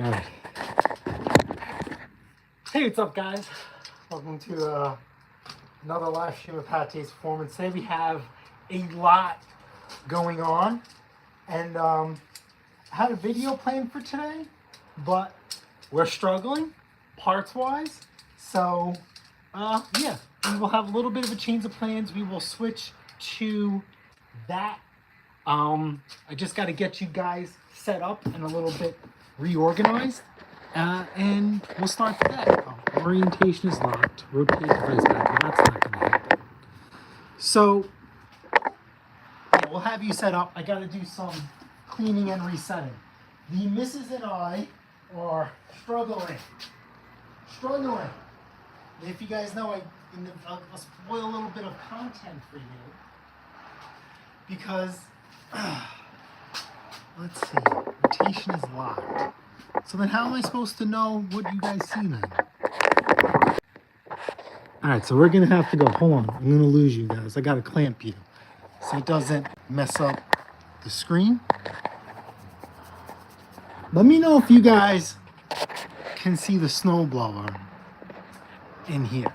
All right. Hey, what's up, guys? Welcome to another live stream of Pate's Performance. Today we have a lot going on, and I had a video planned for today, but we're struggling parts-wise. So, yeah, we will have a little bit of a change of plans. We will switch to that. I just got to get you guys set up and a little bit reorganized, and we'll start that. Orientation is locked. Rotate device back. That's not going to happen. So, yeah, we'll have you set up. I got to do some cleaning and resetting. The missus and I are struggling. If you guys know, I'll spoil a little bit of content for you because, let's see, rotation is locked. So then how am I supposed to know what you guys see then? All right, so we're going to have to go. Hold on. I'm going to lose you guys. I got to clamp you so it doesn't mess up the screen. Let me know if you guys can see the snowblower in here.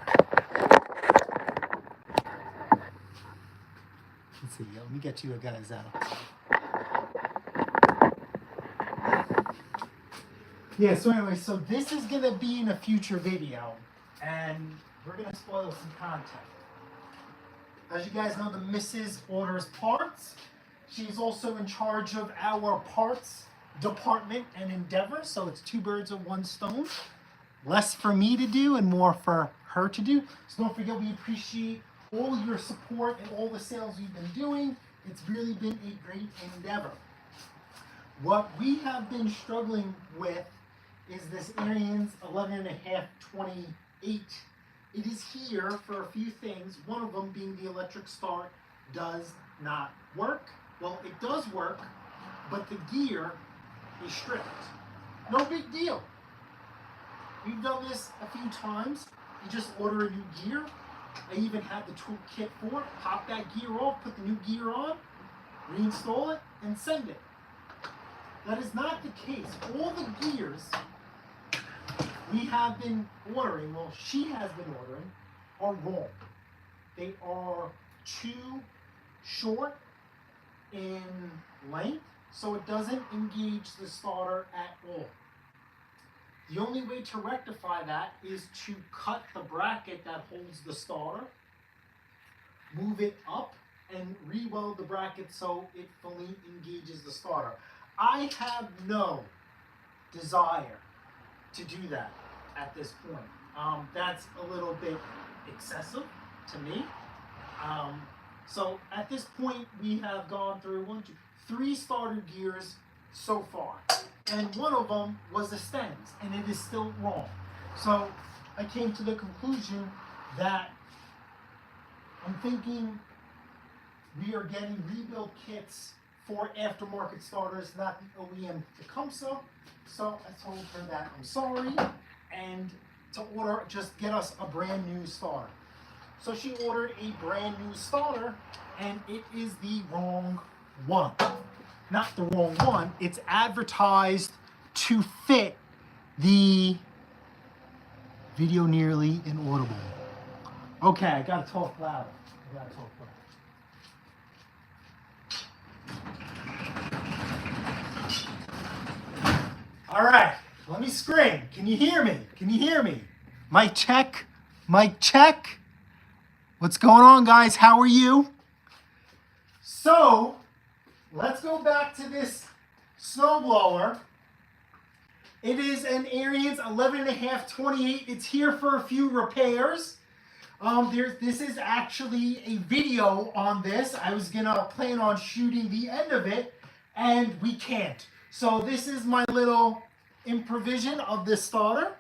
Let's see. Let me get you guys out. Yeah, so anyway, so this is going to be in a future video, and we're going to spoil some content. As you guys know, the missus orders parts. She's also in charge of our parts department and endeavor, so it's two birds with one stone. Less for me to do and more for her to do. So don't forget, we appreciate all your support and all the sales we've been doing. It's really been a great endeavor. What we have been struggling with is this Arens 11.5/28. It is here for a few things. One of them being the electric start does not work. Well, it does work, but the gear is stripped. No big deal. We've done this a few times. You just order a new gear. I even had the tool kit for it. Pop that gear off, put the new gear on, reinstall it, and send it. That is not the case. All the gears we have been ordering, well, she has been ordering, are wrong. They are too short in length, so it doesn't engage the starter at all. The only way to rectify that is to cut the bracket that holds the starter, move it up, and re-weld the bracket so it fully engages the starter. I have no desire to do that at this point. That's a little bit excessive to me. So at this point, we have gone through 3 starter gears so far. And one of them was the stems, and it is still wrong. So I came to the conclusion that I'm thinking we are getting rebuild kits for aftermarket starters, not the OEM Tecumseh. So I told her that I'm sorry, and to order, just get us a brand new starter. So she ordered a brand new starter, and it is the wrong one. Not the wrong one, it's advertised to fit the video nearly inaudible. Okay, I gotta talk louder. All right, let me scream. Can you hear me? Can you hear me? Mic check, mic check. What's going on, guys? How are you? So, let's go back to this snowblower. It is an Arens 11.5/28. It's here for a few repairs. This is actually a video on this. I was gonna plan on shooting the end of it, and we can't. So this is my little improvisation of this starter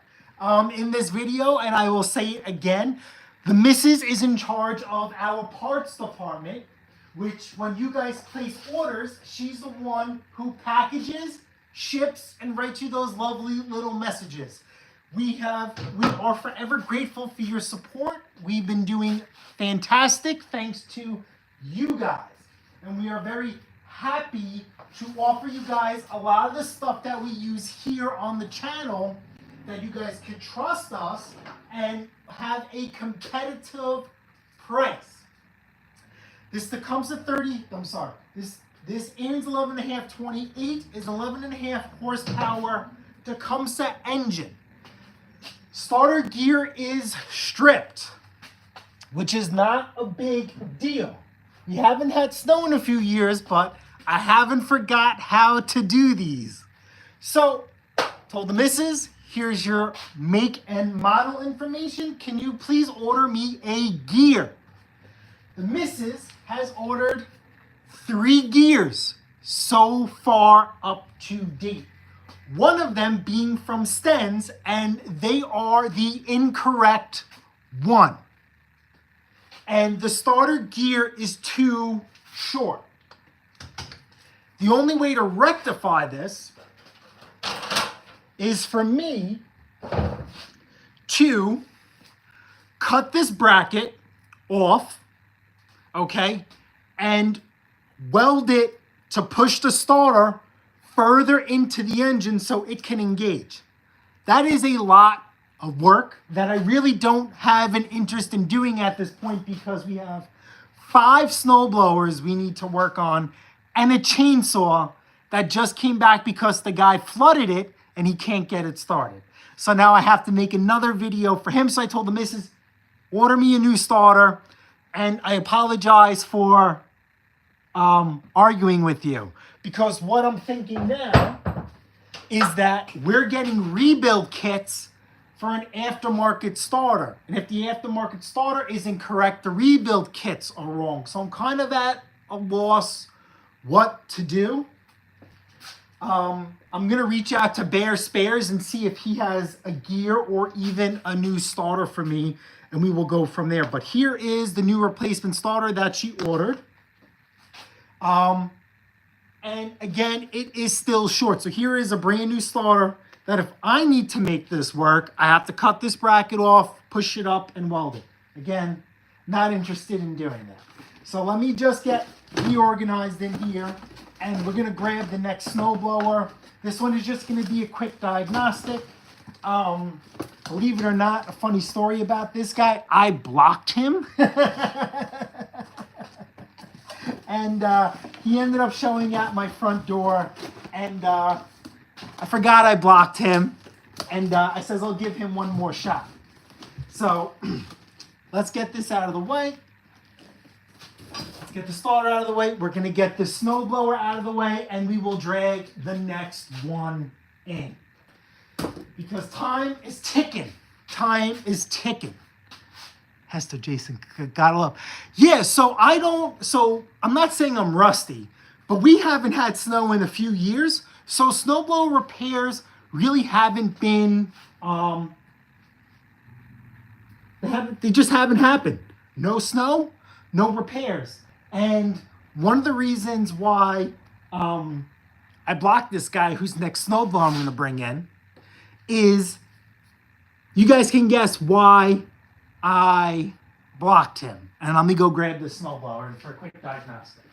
in this video, and I will say it again. The missus is in charge of our parts department, which when you guys place orders, she's the one who packages, ships, and writes you those lovely little messages. We are forever grateful for your support. We've been doing fantastic thanks to you guys. And we are very happy to offer you guys a lot of the stuff that we use here on the channel, that you guys can trust us and have a competitive price. This Tecumseh 30, I'm sorry, this Arens 11.5 28 is 11.5 horsepower Tecumseh engine. Starter gear is stripped, which is not a big deal. We haven't had snow in a few years, but I haven't forgot how to do these. So, told the missus, here's your make and model information. Can you please order me a gear? The missus has ordered 3 gears so far up to date. One of them being from Stens, and they are the incorrect one. And the starter gear is too short. The only way to rectify this is for me to cut this bracket off, okay, and weld it to push the starter further into the engine so it can engage. That is a lot of work that I really don't have an interest in doing at this point, because we have 5 snowblowers we need to work on and a chainsaw that just came back because the guy flooded it and he can't get it started. So now I have to make another video for him. So I told the missus, order me a new starter, and I apologize for arguing with you, because what I'm thinking now is that we're getting rebuild kits for an aftermarket starter. And if the aftermarket starter isn't correct, the rebuild kits are wrong. So I'm kind of at a loss what to do. I'm going to reach out to Bear Spares and see if he has a gear or even a new starter for me, and we will go from there. But here is the new replacement starter that she ordered. And again, it is still short. So here is a brand new starter that if I need to make this work, I have to cut this bracket off, push it up, and weld it. Again, not interested in doing that. So let me just get reorganized in here, and we're going to grab the next snowblower. This one is just going to be a quick diagnostic. Believe it or not, a funny story about this guy, I blocked him. And he ended up showing at my front door, and I forgot I blocked him, and I says I'll give him one more shot. So let's get this out of the way. Let's get the starter out of the way. We're going to get the snowblower out of the way, and we will drag the next one in, because time is ticking. Time is ticking. Hester Jason got a love. Yeah, so I'm not saying I'm rusty, but we haven't had snow in a few years. So snowblower repairs really haven't been, they just haven't happened. No snow, no repairs. And one of the reasons why I blocked this guy who's next snowblower I'm going to bring in is, you guys can guess why I blocked him. And let me go grab this snowblower for a quick diagnostic.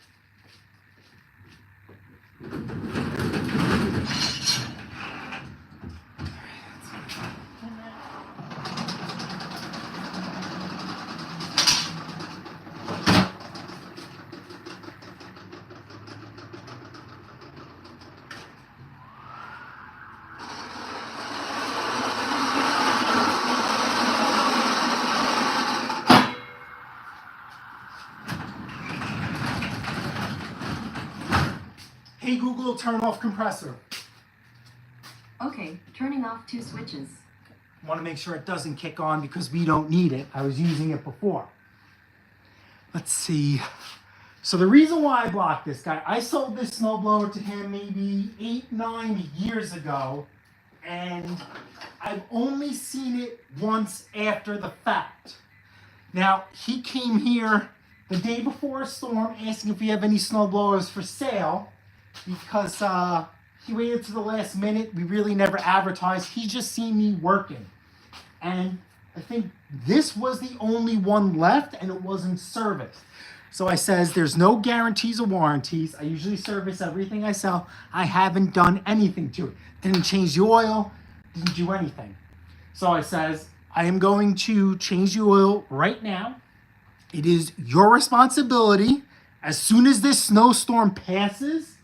Hey Google, turn off compressor. Okay, turning off 2 switches. I want to make sure it doesn't kick on because we don't need it. I was using it before. Let's see. So the reason why I blocked this guy, I sold this snowblower to him maybe 8-9 years ago, and I've only seen it once after the fact. Now, he came here the day before a storm asking if we have any snowblowers for sale, because he waited to the last minute. We really never advertised. He just seen me working. And I think this was the only one left, and it wasn't serviced. So I says, there's no guarantees or warranties. I usually service everything I sell. I haven't done anything to it. Didn't change the oil, didn't do anything. So I says, I am going to change the oil right now. It is your responsibility. As soon as this snowstorm passes,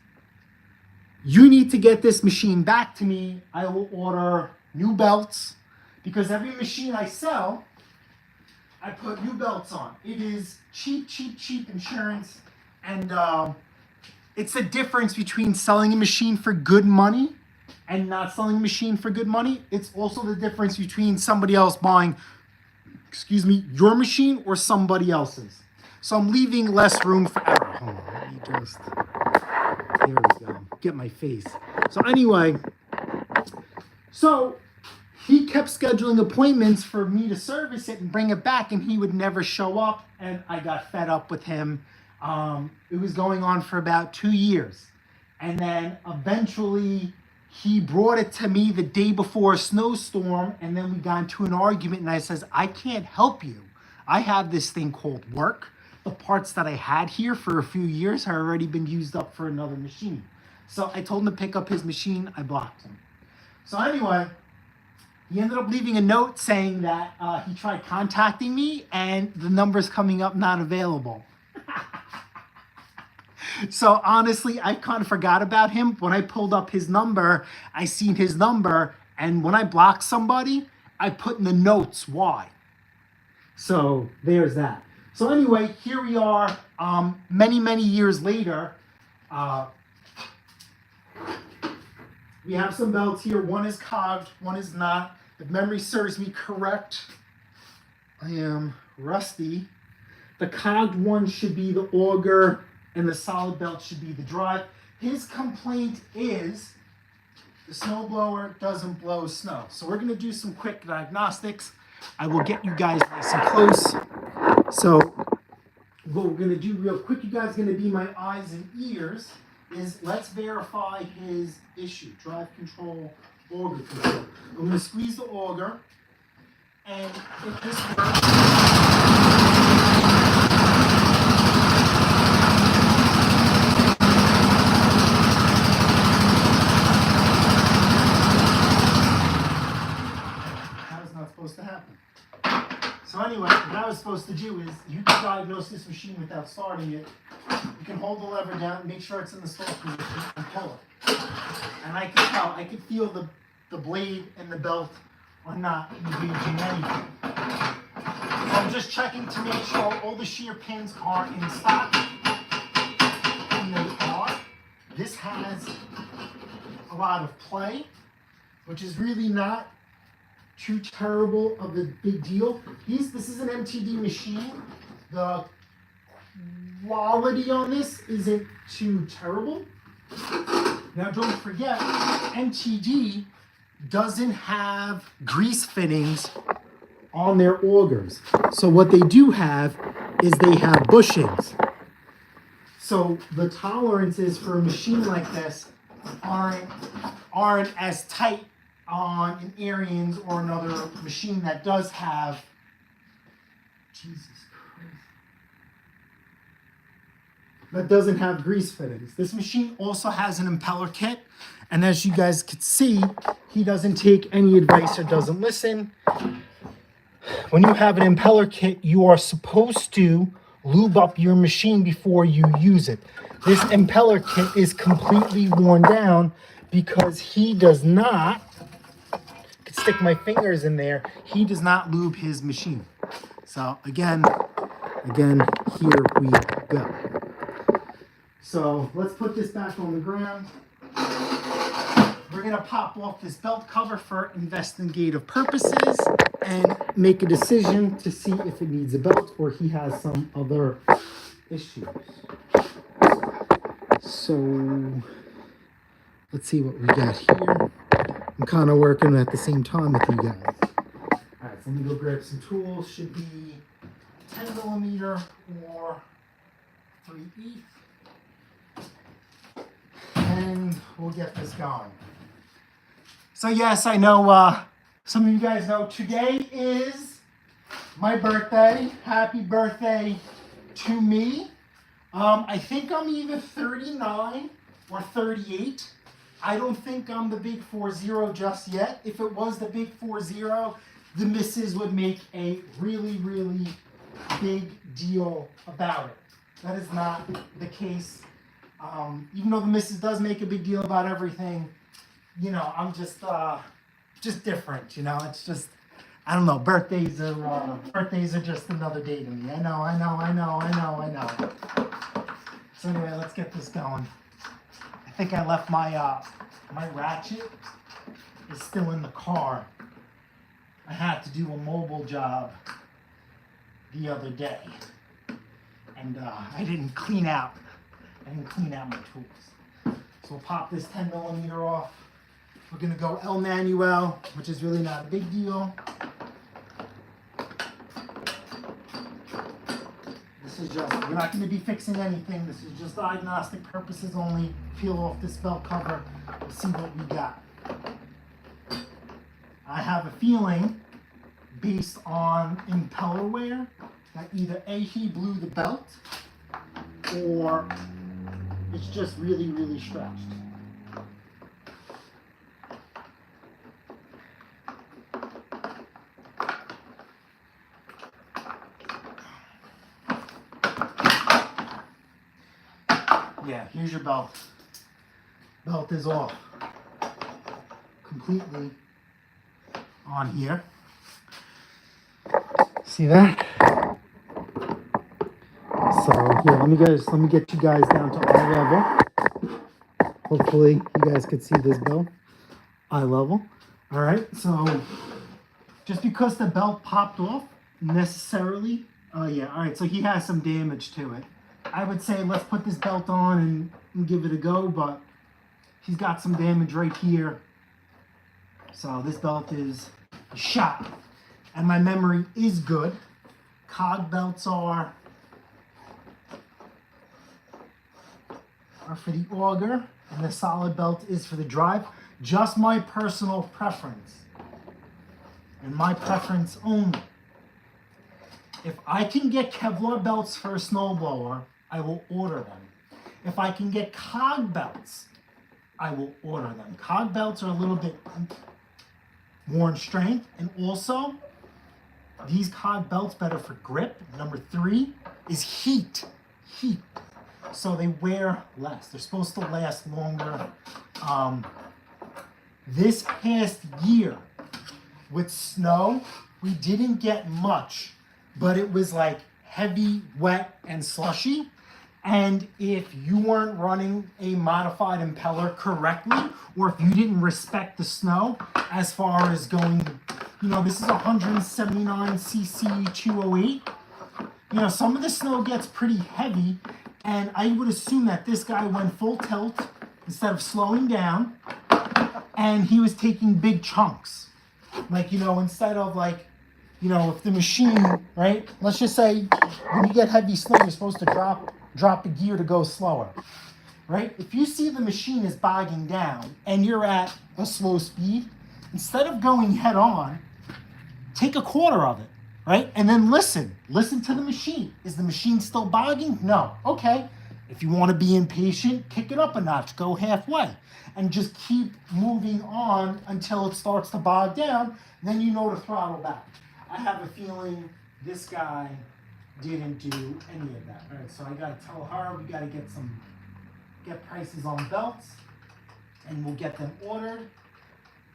you need to get this machine back to me. I will order new belts because every machine I sell, I put new belts on. It is cheap insurance. And it's the difference between selling a machine for good money and not selling a machine for good money. It's also the difference between somebody else buying, your machine or somebody else's. So I'm leaving less room for error. Hold on, let me just, there we go, get my face. So anyway, so he kept scheduling appointments for me to service it and bring it back, and he would never show up, and I got fed up with him. It was going on for about 2 years. And then eventually he brought it to me the day before a snowstorm, and then we got into an argument, and I says, I can't help you. I have this thing called work. The parts that I had here for a few years have already been used up for another machine. So I told him to pick up his machine. I blocked him. So anyway, he ended up leaving a note saying that he tried contacting me and the number's coming up not available. So honestly, I kind of forgot about him. When I pulled up his number, I seen his number, and when I block somebody, I put in the notes why. So there's that. So anyway, here we are many years later. We have some belts here. One is cogged, one is not. If memory serves me correct, I am rusty. The cogged one should be the auger, and the solid belt should be the drive. His complaint is the snowblower doesn't blow snow. So we're going to do some quick diagnostics. I will get you guys nice and close. So what we're going to do real quick, you guys are going to be my eyes and ears, is let's verify his issue. Drive control, auger control. I'm going to squeeze the auger, and if this works, to happen. So anyway, what I was supposed to do is you can diagnose this machine without starting it. You can hold the lever down, make sure it's in the start position, and pull it. And I can tell, I can feel the blade and the belt are not engaging anything. So I'm just checking to make sure all the shear pins are in stock. And they are. This has a lot of play, which is really not too terrible of a big deal. This is an MTD machine. The quality on this isn't too terrible. Now don't forget, MTD doesn't have grease fittings on their augers. So what they do have is they have bushings. So the tolerances for a machine like this aren't as tight on an Arens or another machine that does have, Jesus Christ, that doesn't have grease fittings. This machine also has an impeller kit, and as you guys could see, he doesn't take any advice or doesn't listen. When you have an impeller kit, you are supposed to lube up your machine before you use it. This impeller kit is completely worn down because he does not, stick my fingers in there, he does not lube his machine. So again, here we go. So let's put this back on the ground. We're gonna pop off this belt cover for investigative purposes and make a decision to see if it needs a belt or he has some other issues. So let's see what we got here. I'm kind of working at the same time with you guys. All right, so let me go grab some tools. Should be 10 millimeter or 3/8. And we'll get this going. So yes, I know some of you guys know today is my birthday. Happy birthday to me. I think I'm either 39 or 38. I don't think I'm the big 4-0 just yet. If it was the big 4-0, the missus would make a really, really big deal about it. That is not the case. Even though the missus does make a big deal about everything, you know, I'm just different. You know, it's just, I don't know. Birthdays are just another day to me. I know. So anyway, let's get this going. I think I left my my ratchet is still in the car. I had to do a mobile job the other day, and I didn't clean out my tools. So we'll pop this 10mm off. We're gonna go El Manuel, which is really not a big deal. This is just, we're not gonna be fixing anything. This is just diagnostic purposes only. Peel off this belt cover, we'll see what we got. I have a feeling, based on impeller wear, that either A, he blew the belt, or it's just really, really stretched. Yeah, here's your belt. Belt is off completely on here. See that? So here, let me get you guys down to eye level. Hopefully you guys can see this belt. Eye level. All right, so just because the belt popped off necessarily, yeah, all right, so he has some damage to it. I would say let's put this belt on and give it a go, but he's got some damage right here. So this belt is shot. And my memory is good. Cog belts are for the auger, and the solid belt is for the drive. Just my personal preference. And my preference only. If I can get Kevlar belts for a snowblower, I will order them. If I can get cog belts, I will order them. Cog belts are a little bit more in strength, and also these cog belts better for grip. Number 3 is heat. So they wear less. They're supposed to last longer. This past year with snow, we didn't get much, but it was like heavy, wet, and slushy. And if you weren't running a modified impeller correctly, or if you didn't respect the snow as far as going, you know, this is 179cc 208. You know, some of the snow gets pretty heavy, and I would assume that this guy went full tilt instead of slowing down, and he was taking big chunks. Like, you know, instead of like, you know, if the machine, right, let's just say when you get heavy snow, you're supposed to drop the gear to go slower, right? If you see the machine is bogging down and you're at a slow speed, instead of going head on, take a quarter of it, right? And then listen to the machine. Is the machine still bogging? No. Okay. If you want to be impatient, kick it up a notch, go halfway, and just keep moving on until it starts to bog down. Then you know to throttle back. I have a feeling this guy didn't do any of that. All right, so I gotta tell her we gotta get prices on belts, and we'll get them ordered.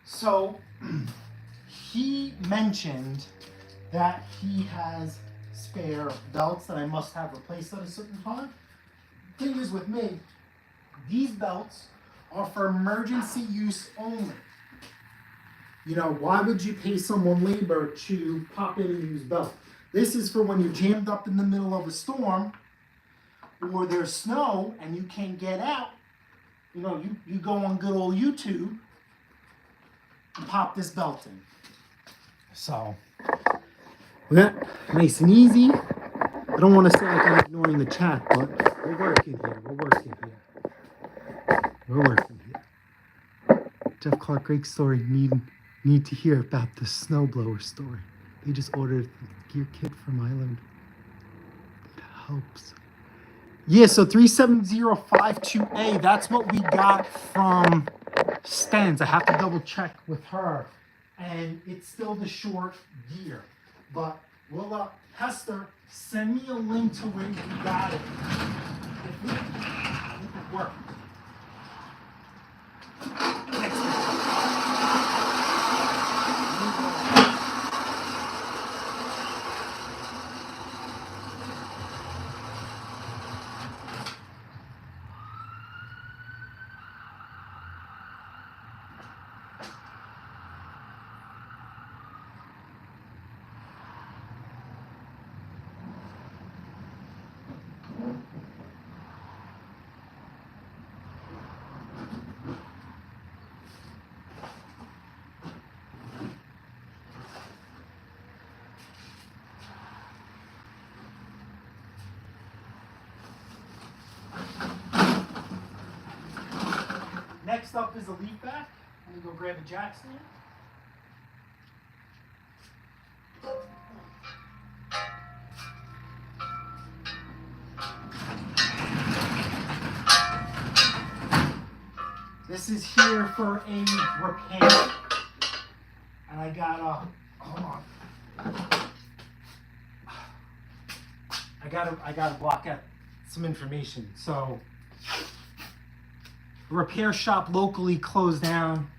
So he mentioned that he has spare belts that I must have replaced at a certain time. Thing is with me, these belts are for emergency use only. You know, why would you pay someone labor to pop in and use belt? This is for when you're jammed up in the middle of a storm, or there's snow and you can't get out. You know, you go on good old YouTube and pop this belt in. So, yeah, nice and easy. I don't want to say like I'm ignoring the chat, but we're working here. Jeff Clark, great story. Need to hear about the snowblower story. They just ordered a gear kit from Island. It helps. Yeah, so 37052A, that's what we got from Stens. I have to double check with her. And it's still the short gear. But we'll, Hester, send me a link to where you got it. If it worked. Next up is a leaf back. Let me go grab a jack stand. This is here for a repair. And I got hold on. I gotta block out some information. So the repair shop locally closed down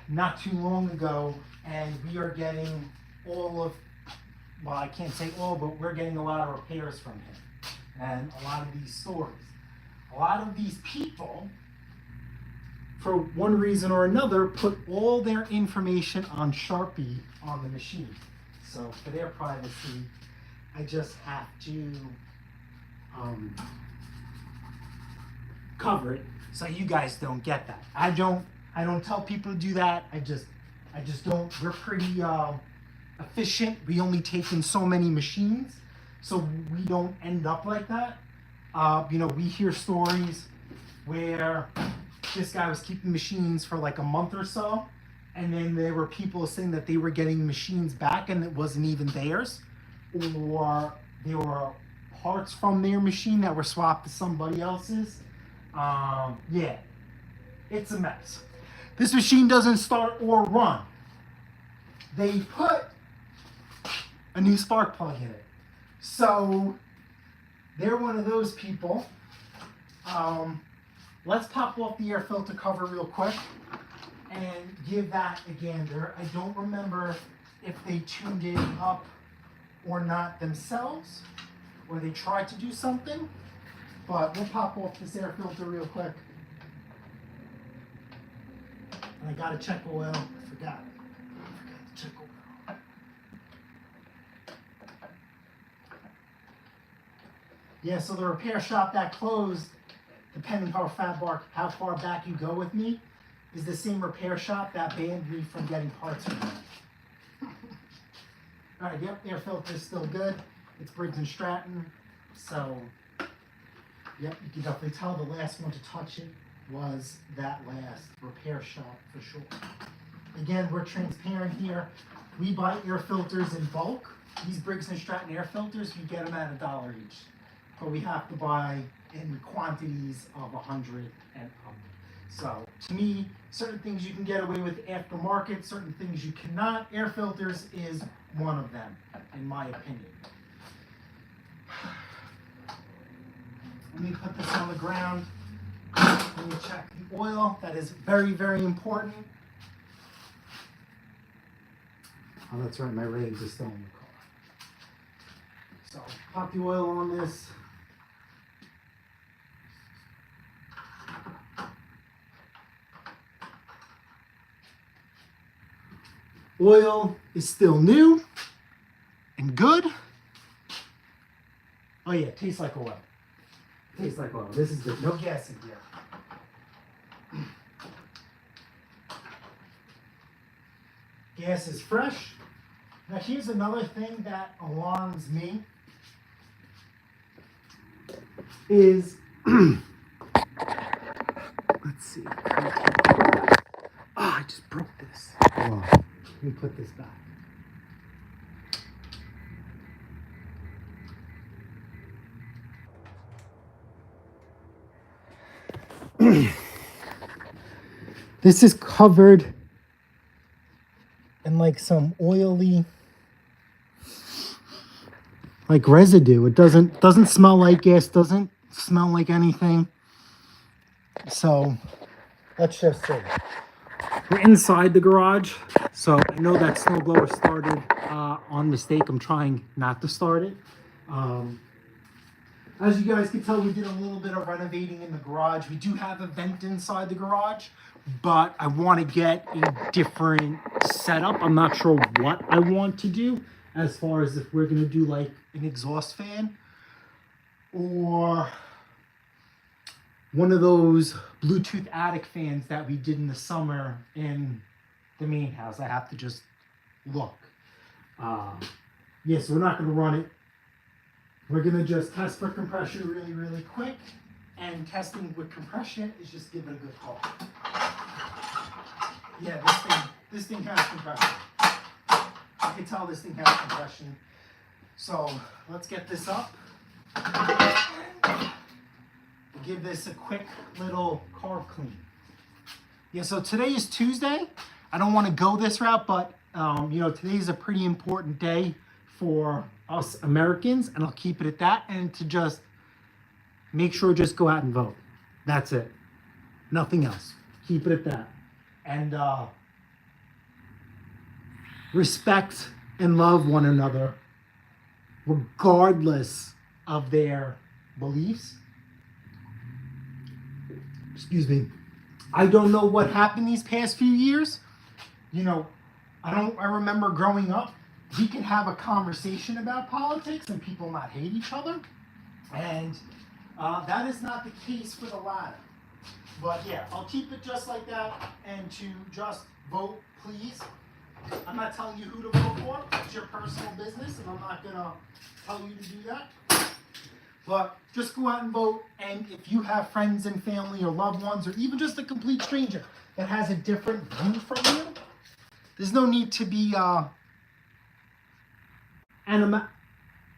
not too long ago, and we are getting all of, well, I can't say all, but we're getting a lot of repairs from him and a lot of these stories. A lot of these people, for one reason or another, put all their information on Sharpie on the machine. So for their privacy, I just have to cover it so you guys don't get that. I don't tell people to do that. I just don't. We're pretty efficient. We only take in so many machines, so we don't end up like that. We hear stories where this guy was keeping machines for like a month or so, and then there were people saying that they were getting machines back and it wasn't even theirs, or there were parts from their machine that were swapped to somebody else's. Yeah, it's a mess. This machine doesn't start or run. They put a new spark plug in it. So they're one of those people. Let's pop off the air filter cover real quick and give that a gander. I don't remember if they tuned it up or not themselves, or they tried to do something, but we'll pop off this air filter real quick. And I gotta check oil. I forgot to check oil. Yeah, so the repair shop that closed, depending how far back you go with me, is the same repair shop that banned me from getting parts from them. All right, yep, air filter is still good. It's Briggs & Stratton, so yep, you can definitely tell the last one to touch it was that last repair shop for sure. Again, we're transparent here. We buy air filters in bulk. These Briggs & Stratton air filters, you get them at $1 each. But we have to buy in quantities of 100 and up. So to me, certain things you can get away with aftermarket, certain things you cannot. Air filters is one of them, in my opinion. Let me put this on the ground. Let me check the oil. That is very, very important. Oh, that's right, my rags are still in the car. So pop the oil on this. Oil is still new and good. Oh yeah, tastes like oil. Tastes like oil. This is good. No gas in here. Gas is fresh. Now here's another thing that alarms me is, let's see. Oh, I just broke this. Hold on. Let me put this back. This is covered in like some oily, like residue. It doesn't smell like gas, doesn't smell like anything. So let's just see. We're inside the garage. So I know that snowblower started on mistake. I'm trying not to start it. As you guys can tell, we did a little bit of renovating in the garage. We do have a vent inside the garage, but I want to get a different setup. I'm not sure what I want to do as far as if we're going to do like an exhaust fan or one of those Bluetooth attic fans that we did in the summer in the main house. I have to just look. So we're not going to run it. We're going to just test for compression really, really quick. And testing with compression is just give it a good call. Yeah, this thing has compression. I can tell this thing has compression. So let's get this up. Give this a quick little carb clean. Yeah, so today is Tuesday. I don't want to go this route, but today is a pretty important day for us Americans, and I'll keep it at that. And to just make sure, just go out and vote. That's it. Nothing else. Keep it at that. And respect and love one another, regardless of their beliefs. Excuse me. I don't know what happened these past few years. I remember growing up, we could have a conversation about politics and people not hate each other. And that is not the case for the latter. But yeah, I'll keep it just like that. And to just vote, please. I'm not telling you who to vote for. It's your personal business, and I'm not going to tell you to do that. But just go out and vote. And if you have friends and family or loved ones, or even just a complete stranger that has a different view from you, there's no need to be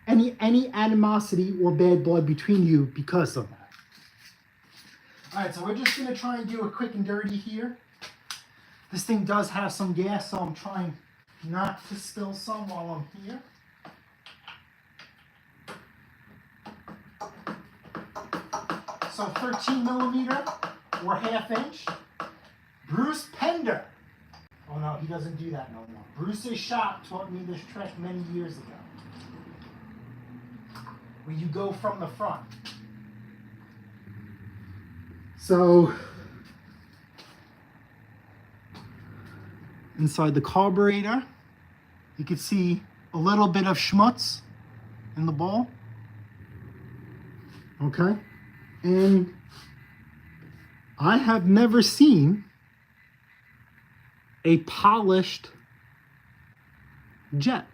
any animosity or bad blood between you because of that. All right, so we're just going to try and do a quick and dirty here. This thing does have some gas, so I'm trying not to spill some while I'm here. So 13 millimeter or ½ inch. Bruce Pender. Oh no, he doesn't do that no more. Bruce's shop taught me this trick many years ago. Where you go from the front. So inside the carburetor, you can see a little bit of schmutz in the ball. Okay. And I have never seen a polished jet.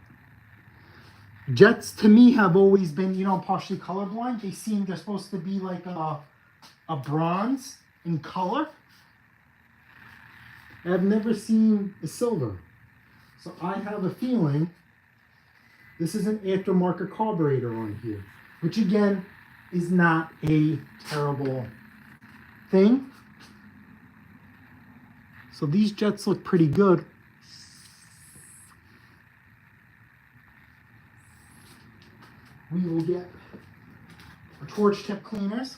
Jets to me have always been, partially colorblind. They're supposed to be like a bronze in color. I've never seen a silver. So I have a feeling this is an aftermarket carburetor on here, which again is not a terrible thing. So these jets look pretty good. We will get our torch tip cleaners.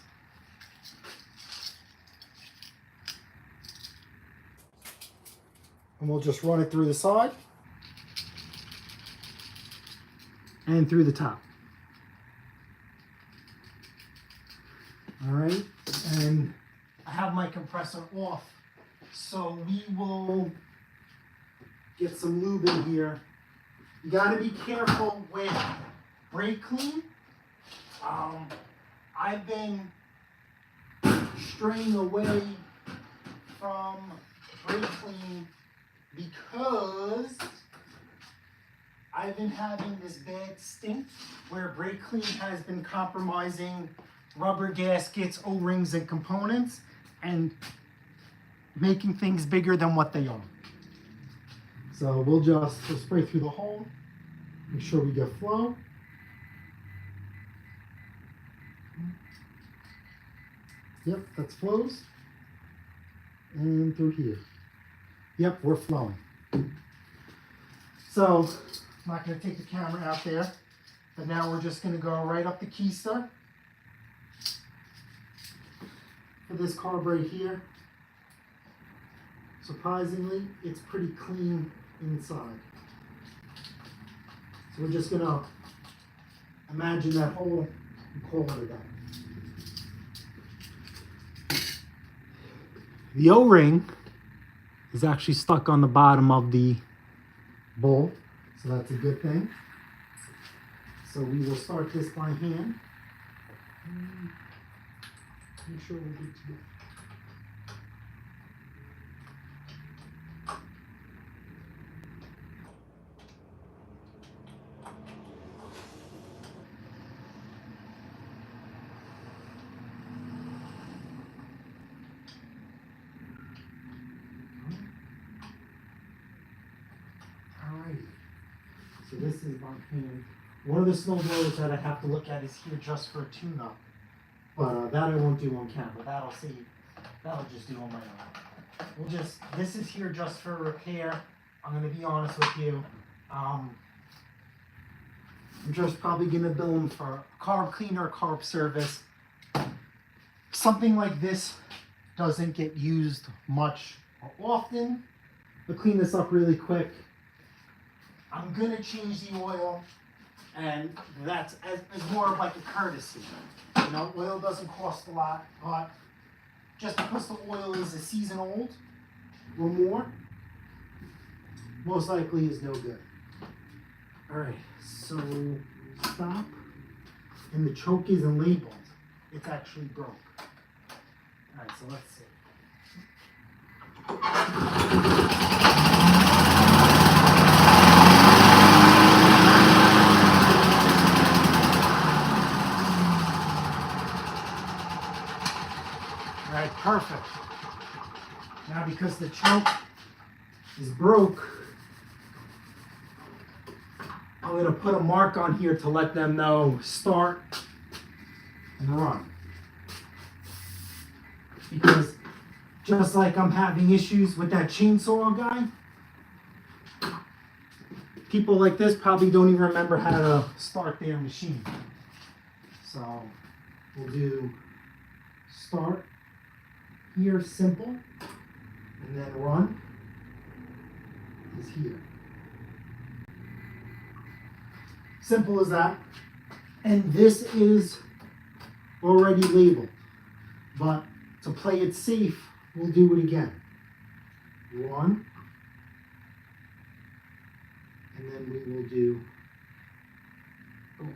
And we'll just run it through the side and through the top. All right, and I have my compressor off, so we will get some lube in here. You gotta be careful with brake clean. I've been straying away from brake clean because I've been having this bad stink where brake clean has been compromising rubber gaskets, O-rings, and components and making things bigger than what they are. So we'll spray through the hole, make sure we get flow. Yep, that's flows. and through here. Yep, we're flowing. So, I'm not going to take the camera out there, but now we're just going to go right up the keister for this carburetor here. Surprisingly, it's pretty clean inside. So we're just going to imagine that hole and call it a day. The O-ring is actually stuck on the bottom of the bowl, so that's a good thing. So we will start this by hand. Make sure we're good to go. Alrighty. So this is by hand. One of the snow blowers that I have to look at is here just for a tune-up. But that I won't do on camera. That'll just do on my own. This is here just for repair. I'm gonna be honest with you. I'm just probably gonna bill them for carb cleaner, carb service. Something like this doesn't get used much or often. But clean this up really quick. I'm gonna change the oil, and that's as more of like a courtesy. You know, oil doesn't cost a lot, but just because the oil is a season old or more, most likely is no good. All right, so stop, and the choke isn't labeled. It's actually broke. All right, so let's see. All right, perfect. Now because the choke is broke, I'm going to put a mark on here to let them know start and run. Because just like I'm having issues with that chainsaw guy, people like this probably don't even remember how to start their machine. So we'll do start here, simple, and then run is here. Simple as that. And this is already labeled, but to play it safe, we'll do it again. One, and then we will do off.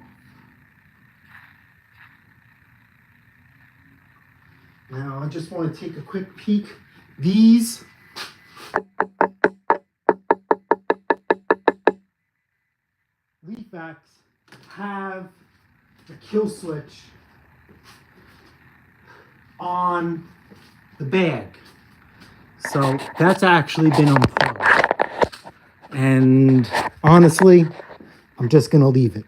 Now I just want to take a quick peek. These leaf backs have a kill switch on the bag. So that's actually been unplugged. And honestly, I'm just going to leave it.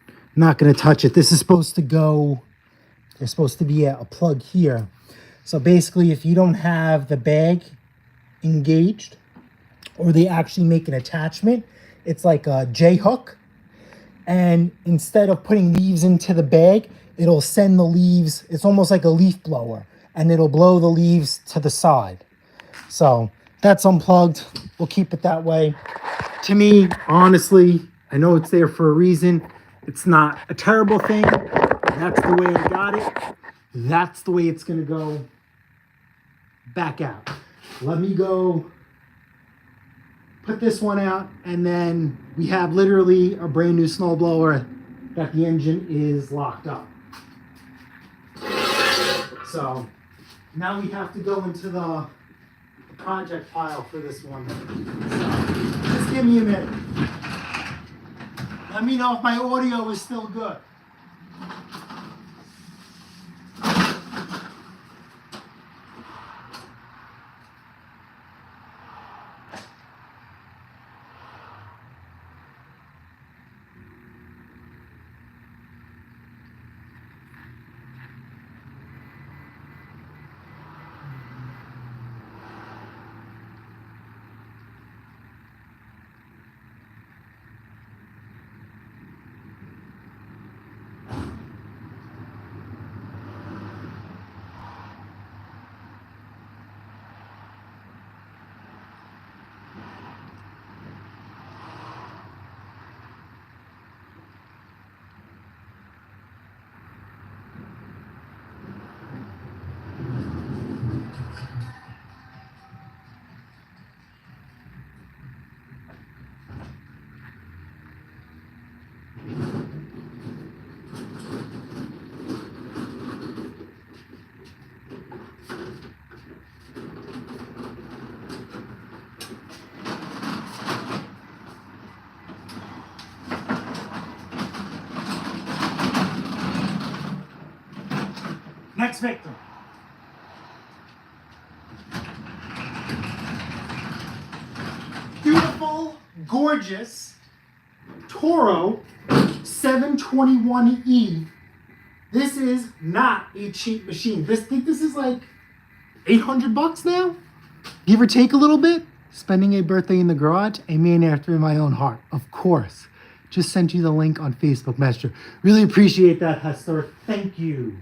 I'm not going to touch it. This is supposed to go, there's supposed to be a plug here. So basically, if you don't have the bag engaged, or they actually make an attachment, it's like a J-hook. And instead of putting leaves into the bag, it'll send the leaves, it's almost like a leaf blower, and it'll blow the leaves to the side. So that's unplugged. We'll keep it that way. To me, honestly, I know it's there for a reason. It's not a terrible thing. That's the way I got it. That's the way it's going to go back out. Let me go put this one out, and then we have literally a brand new snowblower that the engine is locked up. So now we have to go into the project file for this one. So just give me a minute. Let me know if my audio is still good. Next victim. Beautiful, gorgeous Toro 721E. This is not a cheap machine. I think this is like $800 now, give or take a little bit. Spending a birthday in the garage, a man after my own heart, of course. Just sent you the link on Facebook Messenger. Really appreciate that, Hester. Thank you.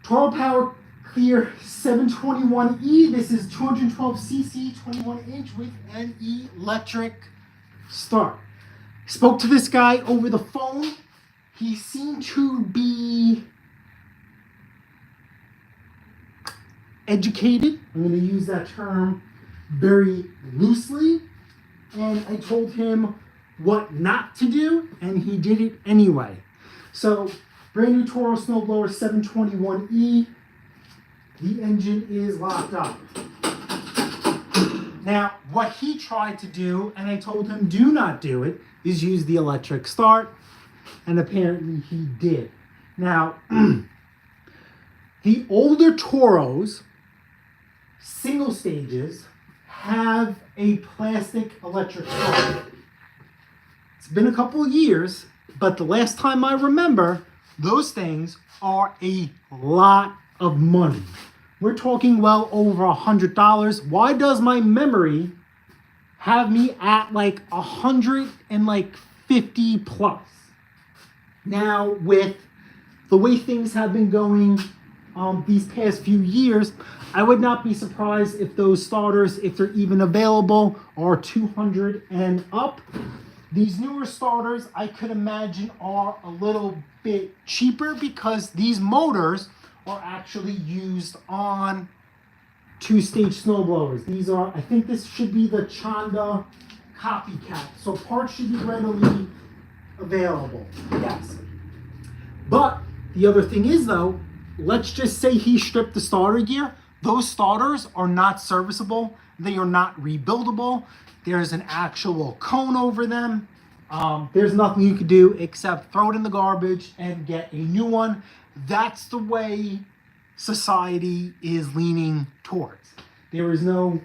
Toro Power Clear 721E. This is 212cc, 21 inch with an electric start. Spoke to this guy over the phone. He seemed to be educated. I'm going to use that term very loosely. And I told him what not to do, and he did it anyway. So, brand new Toro snowblower 721E. The engine is locked up. Now, what he tried to do, and I told him do not do it, is use the electric start, and apparently he did. Now, the older Toros, single stages, have a plastic electric start. It's been a couple of years, but the last time I remember, those things are a lot of money. We're talking well over $100. Why does my memory have me at like 150 plus? Now, with the way things have been going these past few years, I would not be surprised if those starters, if they're even available, are 200 and up. These newer starters, I could imagine, are a little bit cheaper because these motors are actually used on two-stage snowblowers. These are, I think this should be the Chanda copycat. So parts should be readily available. Yes. But the other thing is though, let's just say he stripped the starter gear. Those starters are not serviceable. They are not rebuildable. There's an actual cone over them. There's nothing you could do except throw it in the garbage and get a new one. That's the way society is leaning towards. There is no,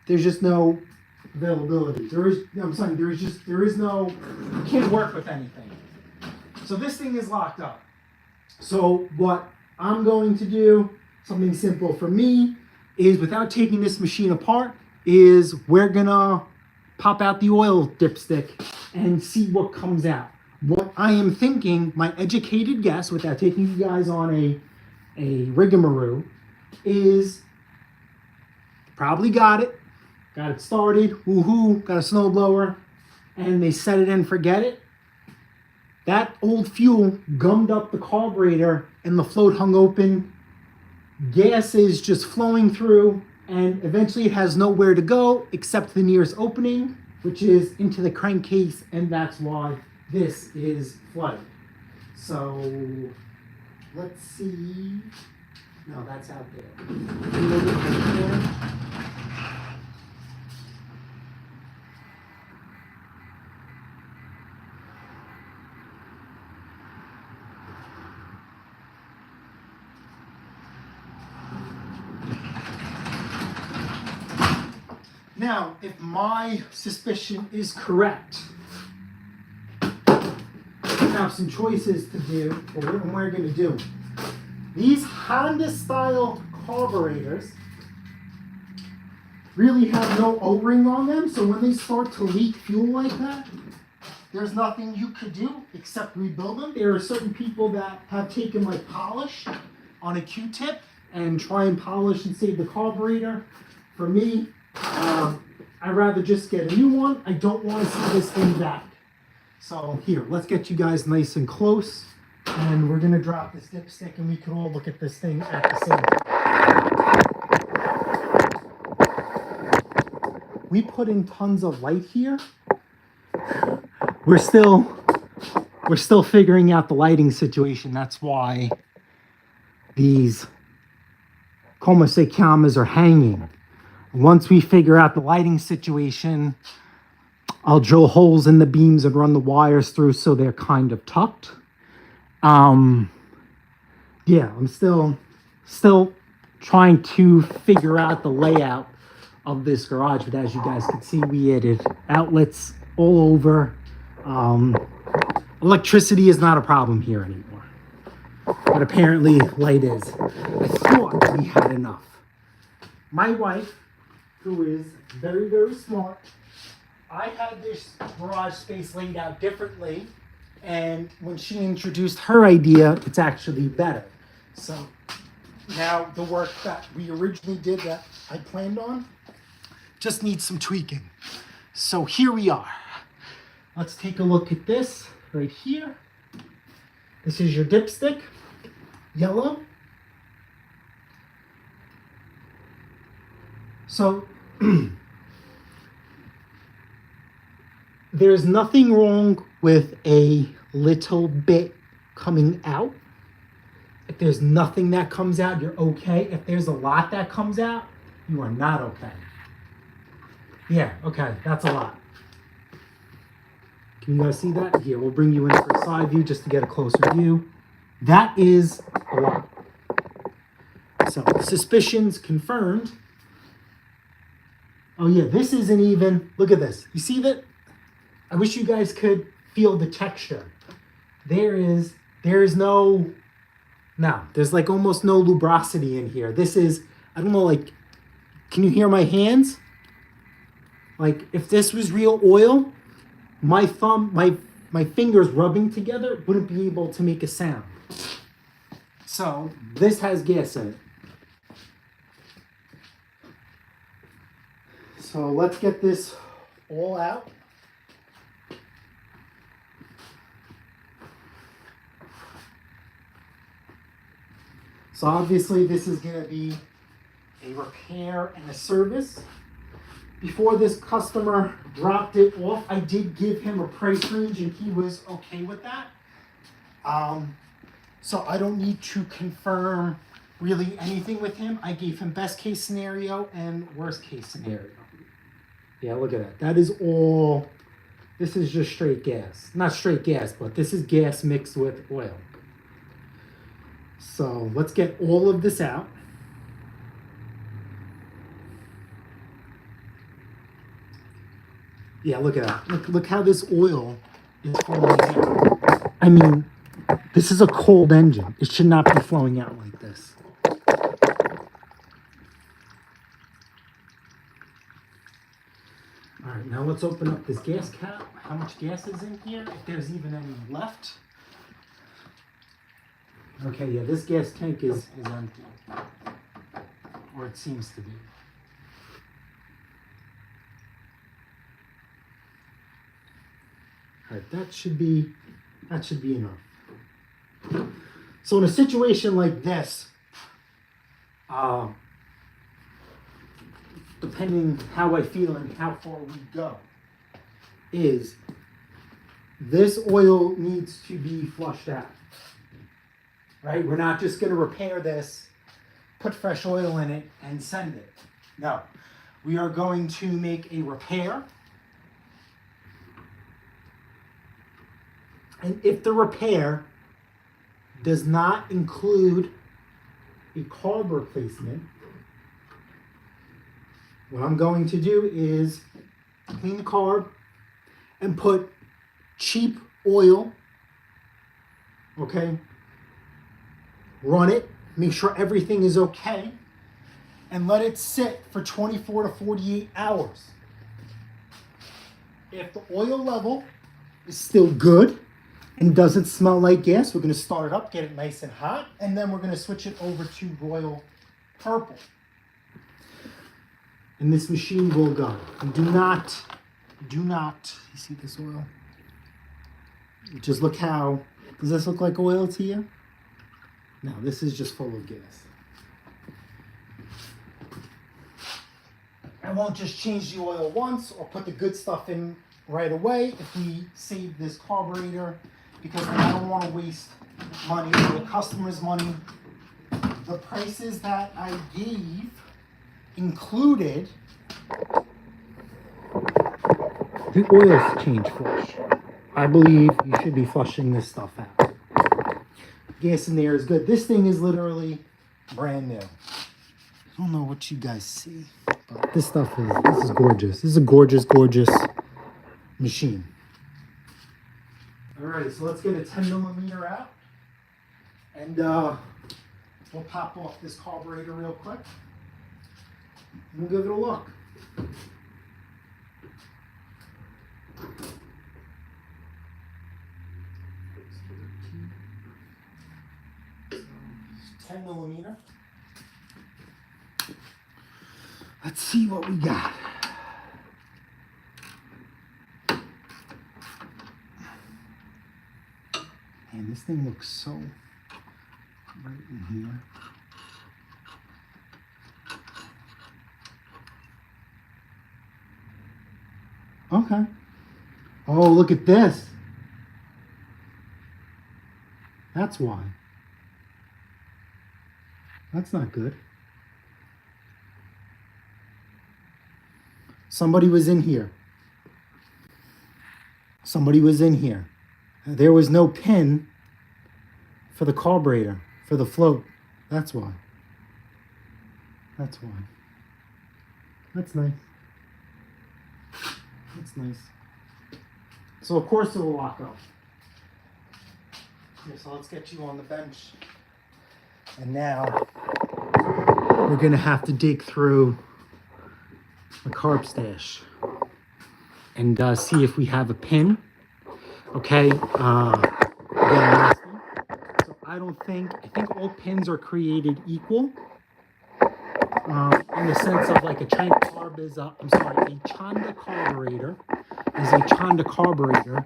there's just no availability. There is no, you can't work with anything. So this thing is locked up. So what I'm going to do, something simple for me, is without taking this machine apart, is we're gonna pop out the oil dipstick and see what comes out. What I am thinking, my educated guess, without taking you guys on a rigmarole, is probably got it started, woohoo, got a snowblower, and they set it and forget it. That old fuel gummed up the carburetor and the float hung open. Gas is just flowing through, and eventually it has nowhere to go except the nearest opening, which is into the crankcase, and that's why this is flooded. So let's see. No, that's out there. Now, if my suspicion is correct, I have some choices to do, or what we're going to do. These Honda-style carburetors really have no O-ring on them, so when they start to leak fuel like that, there's nothing you could do except rebuild them. There are certain people that have taken like polish on a Q-tip and try and polish and save the carburetor. For me, I'd rather just get a new one. I don't want to see this thing back. So here, let's get you guys nice and close, and we're gonna drop this dipstick and we can all look at this thing at the same time. We put in tons of light here. We're still figuring out the lighting situation. That's why these como se llamas are hanging. Once we figure out the lighting situation, I'll drill holes in the beams and run the wires through so they're kind of tucked. yeah, I'm still trying to figure out the layout of this garage, but as you guys can see, we added outlets all over. Electricity is not a problem here anymore, but apparently light is. I thought we had enough. My wife, who is very, very smart, I had this garage space laid out differently, and when she introduced her idea, it's actually better. So now the work that we originally did that I planned on just needs some tweaking. So here we are. Let's take a look at this right here. This is your dipstick, yellow. So there's nothing wrong with a little bit coming out. If there's nothing that comes out, you're okay. If there's a lot that comes out, you are not okay. Yeah, okay, that's a lot. Can you guys see that? Here, we'll bring you in for a side view just to get a closer view. That is a lot. So, suspicions confirmed. Oh yeah, this isn't even, look at this. You see that? I wish you guys could feel the texture. There's like almost no lubrosity in here. This is, I don't know, like, can you hear my hands? Like, if this was real oil, my thumb, my fingers rubbing together wouldn't be able to make a sound. So, this has gas in it. So, let's get this all out. So obviously this is going to be a repair and a service. Before this customer dropped it off, I did give him a price range and he was okay with that. So I don't need to confirm really anything with him. I gave him best case scenario and worst case scenario. Yeah, look at that. That is all, this is just straight gas. Not straight gas, but this is gas mixed with oil. So let's get all of this out. Yeah, look at that. Look how this oil is flowing out. I mean, this is a cold engine. It should not be flowing out like this. All right, now let's open up this gas cap. How much gas is in here? If there's even any left. Okay, yeah, this gas tank is empty. Or it seems to be. All right, that should be enough. So in a situation like this, depending how I feel and how far we go, is this oil needs to be flushed out. Right? We're not just going to repair this, put fresh oil in it, and send it. No. We are going to make a repair. And if the repair does not include a carb replacement, what I'm going to do is clean the carb and put cheap oil, okay? Run it, make sure everything is okay, and let it sit for 24 to 48 hours. If the oil level is still good and doesn't smell like gas, we're going to start it up, get it nice and hot, and then we're going to switch it over to Royal Purple. And this machine will go. And do not, you see this oil? Just look how, does this look like oil to you? No, this is just full of gas. I won't just change the oil once or put the good stuff in right away if we save this carburetor, because I don't want to waste money or the customer's money. The prices that I gave included the oil change flush. I believe you should be flushing this stuff out. gas in there is good. This thing is literally brand new. I don't know what you guys see, but this is gorgeous. This is a gorgeous, gorgeous machine. All right, so let's get a 10 millimeter out, and we'll pop off this carburetor real quick. We'll give it a look. $10 millimeter. Let's see what we got. Man, this thing looks so right in here. Okay. Oh, look at this. That's why. That's not good. Somebody was in here. Somebody was in here. There was no pin for the carburetor, for the float. That's why. That's why. That's nice. That's nice. So of course it will lock up. Here, so let's get you on the bench. And now we're gonna have to dig through the carb stash and see if we have a pin. Okay. Again, so I think all pins are created equal. In the sense of like a China carb is a Chanda carburetor is a Chanda carburetor,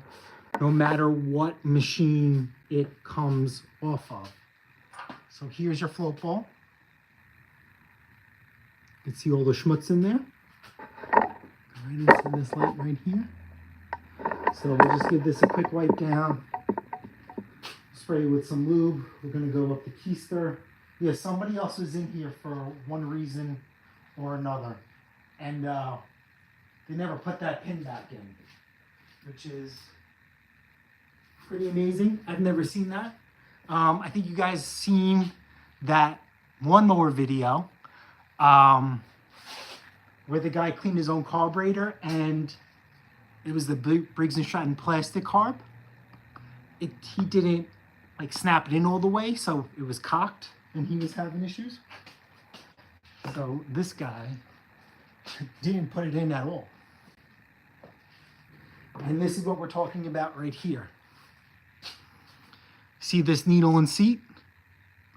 no matter what machine it comes off of. So here's your float ball. You can see all the schmutz in there. Go right into this light right here. So we'll just give this a quick wipe down. Spray with some lube. We're gonna go up the keister. Yeah, somebody else was in here for one reason or another, and they never put that pin back in, which is pretty amazing. I've never seen that. I think you guys seen that lawnmower video where the guy cleaned his own carburetor, and it was the Briggs & Stratton plastic carb. He didn't like snap it in all the way, so it was cocked, and he was having issues. So this guy didn't put it in at all. And this is what we're talking about right here. See this needle and seat?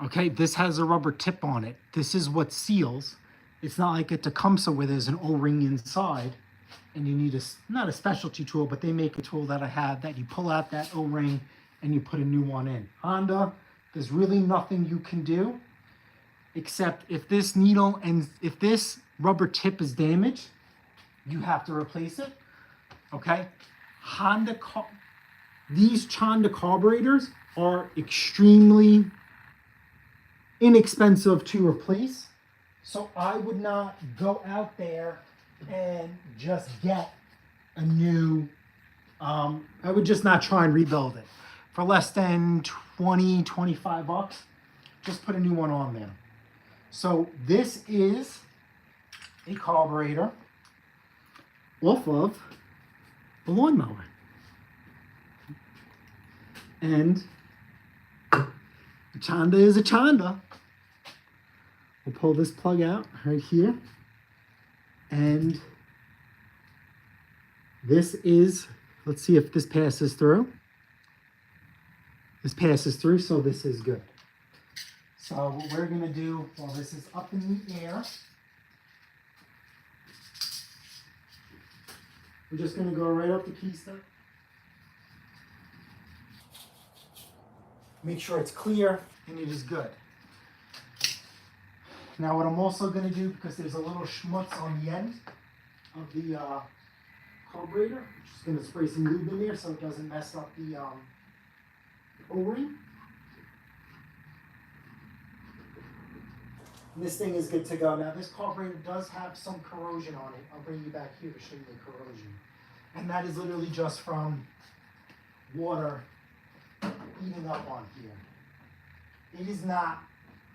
Okay, this has a rubber tip on it. This is what seals. It's not like a Tecumseh where there's an O-ring inside and you need not a specialty tool, but they make a tool that I have that you pull out that O-ring and you put a new one in. Honda, there's really nothing you can do except if this needle and if this rubber tip is damaged, you have to replace it. Okay? These Chanda carburetors are extremely inexpensive to replace. So I would not go out there and just get a new, I would just not try and rebuild it. For less than 20, 25 bucks, just put a new one on there. So this is a carburetor off of the lawnmower. And a Chanda is a Chanda. We'll pull this plug out right here. And this is, let's see if this passes through. This passes through, so this is good. So what we're gonna do, while this is up in the air, we're just gonna go right up the keister. Make sure it's clear and it is good. Now what I'm also going to do, because there's a little schmutz on the end of the carburetor, I'm just going to spray some lube in there so it doesn't mess up the O-ring. And this thing is good to go. Now this carburetor does have some corrosion on it. I'll bring you back here to show you the corrosion. And that is literally just from water heating up on here. It is not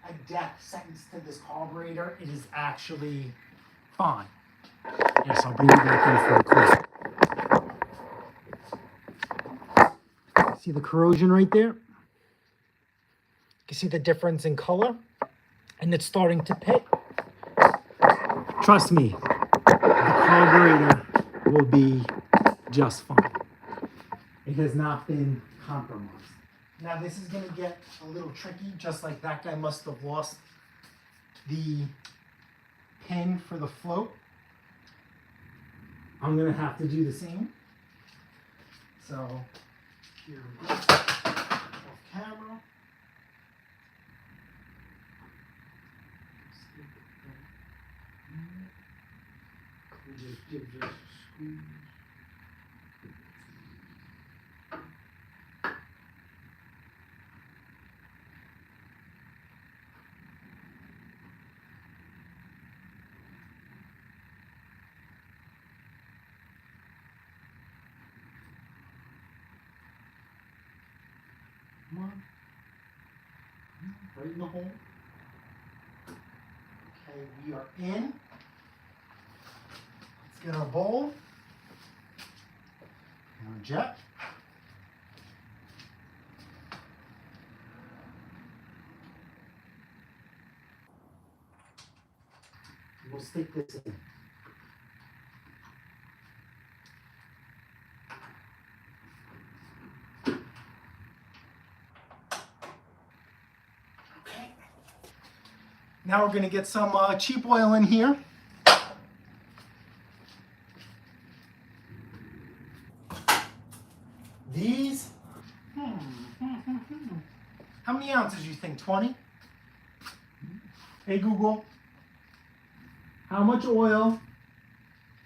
a death sentence to this carburetor. It is actually fine. Yes, I'll bring you back in for a close. See the corrosion right there? You can see the difference in color, and it's starting to pit. Trust me, the carburetor will be just fine. It has not been compromised. Now this is going to get a little tricky, just like that guy must have lost the pin for the float. I'm going to have to do the same. So here we go, off camera. We just give this a squeeze. Come on. Right in the hole. Okay, we are in. Let's get our bowl and our jet. We'll stick this in. Okay. Now we're going to get some cheap oil in here. These, how many ounces do you think? 20? Hey Google, how much oil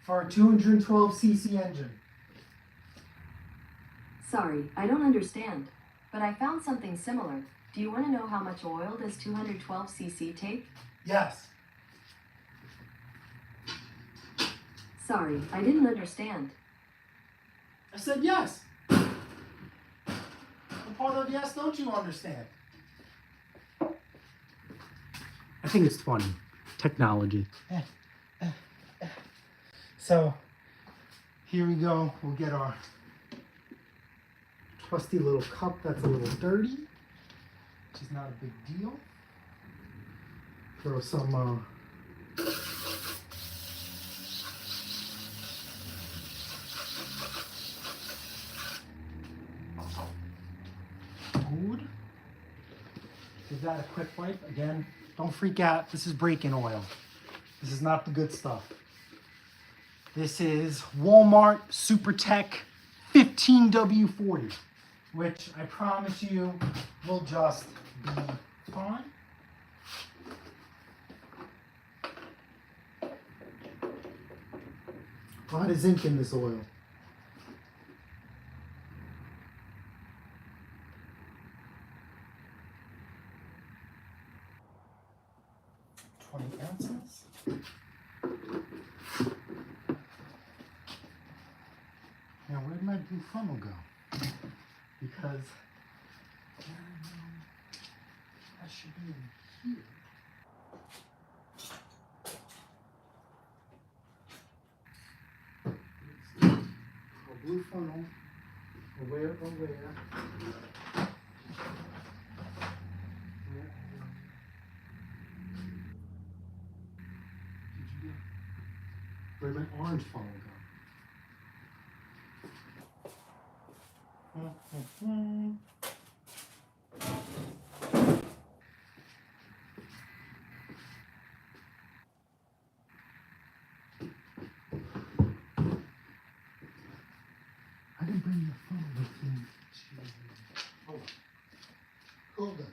for a 212cc engine? Sorry, I don't understand. But I found something similar. Do you want to know how much oil does 212cc take? Yes. Sorry, I didn't understand. I said yes. What part of yes don't you understand? I think it's 20. Technology. So, here we go. We'll get our trusty little cup that's a little dirty, which is not a big deal. Throw some food. Give that a quick wipe. Again, don't freak out. This is break-in oil. This is not the good stuff. This is Walmart Super Tech 15W40, which I promise you will just be fine. A lot of zinc in this oil. Ounces. Now, where'd my blue funnel go? Because that should be in here. Our blue funnel. Where? Where'd my orange funnel go? I didn't bring your funnel with me. Hold on. Hold on.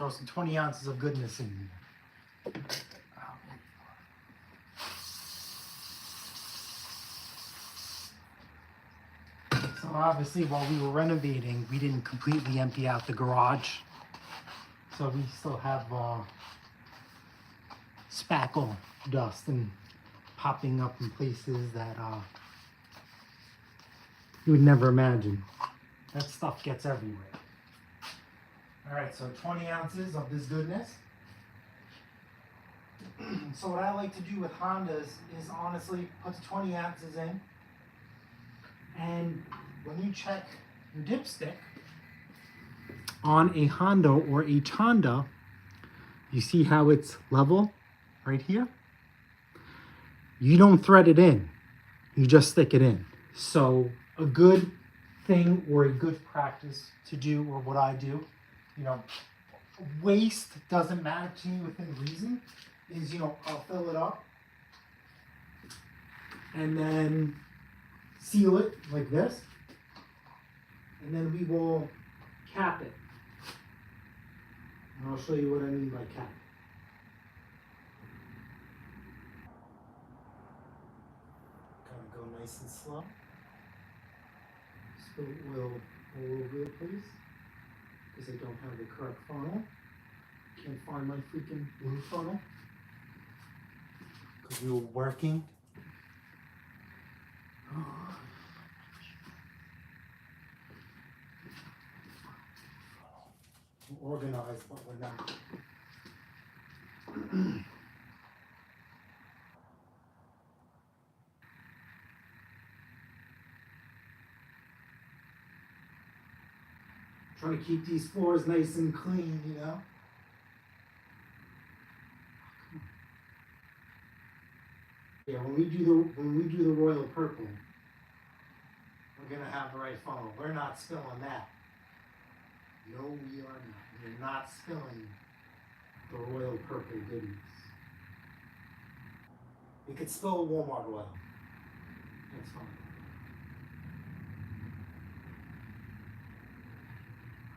throw some 20 ounces of goodness in here. So obviously while we were renovating, we didn't completely empty out the garage. So we still have spackle dust and popping up in places that you would never imagine. That stuff gets everywhere. All right, so 20 ounces of this goodness. So what I like to do with Hondas is honestly put the 20 ounces in, and when you check your dipstick on a Honda or a Honda, you see how it's level right here? You don't thread it in, you just stick it in. So a good thing or a good practice to do, or what I do, you know, waste doesn't matter to me within reason, is, you know, I'll fill it up and then seal it like this, and then we will cap it. And I'll show you what I mean by cap. Gotta go nice and slow. Spill oil all over the place because I don't have the correct funnel. Can't find my freaking blue funnel because we were working. We're organized, but we're not. Trying to keep these floors nice and clean, you know. Yeah, when we do the royal purple, we're gonna have the right funnel. We're not spilling that. No, we are not. We're not spilling the royal purple goodies. We could spill Walmart oil. That's fine.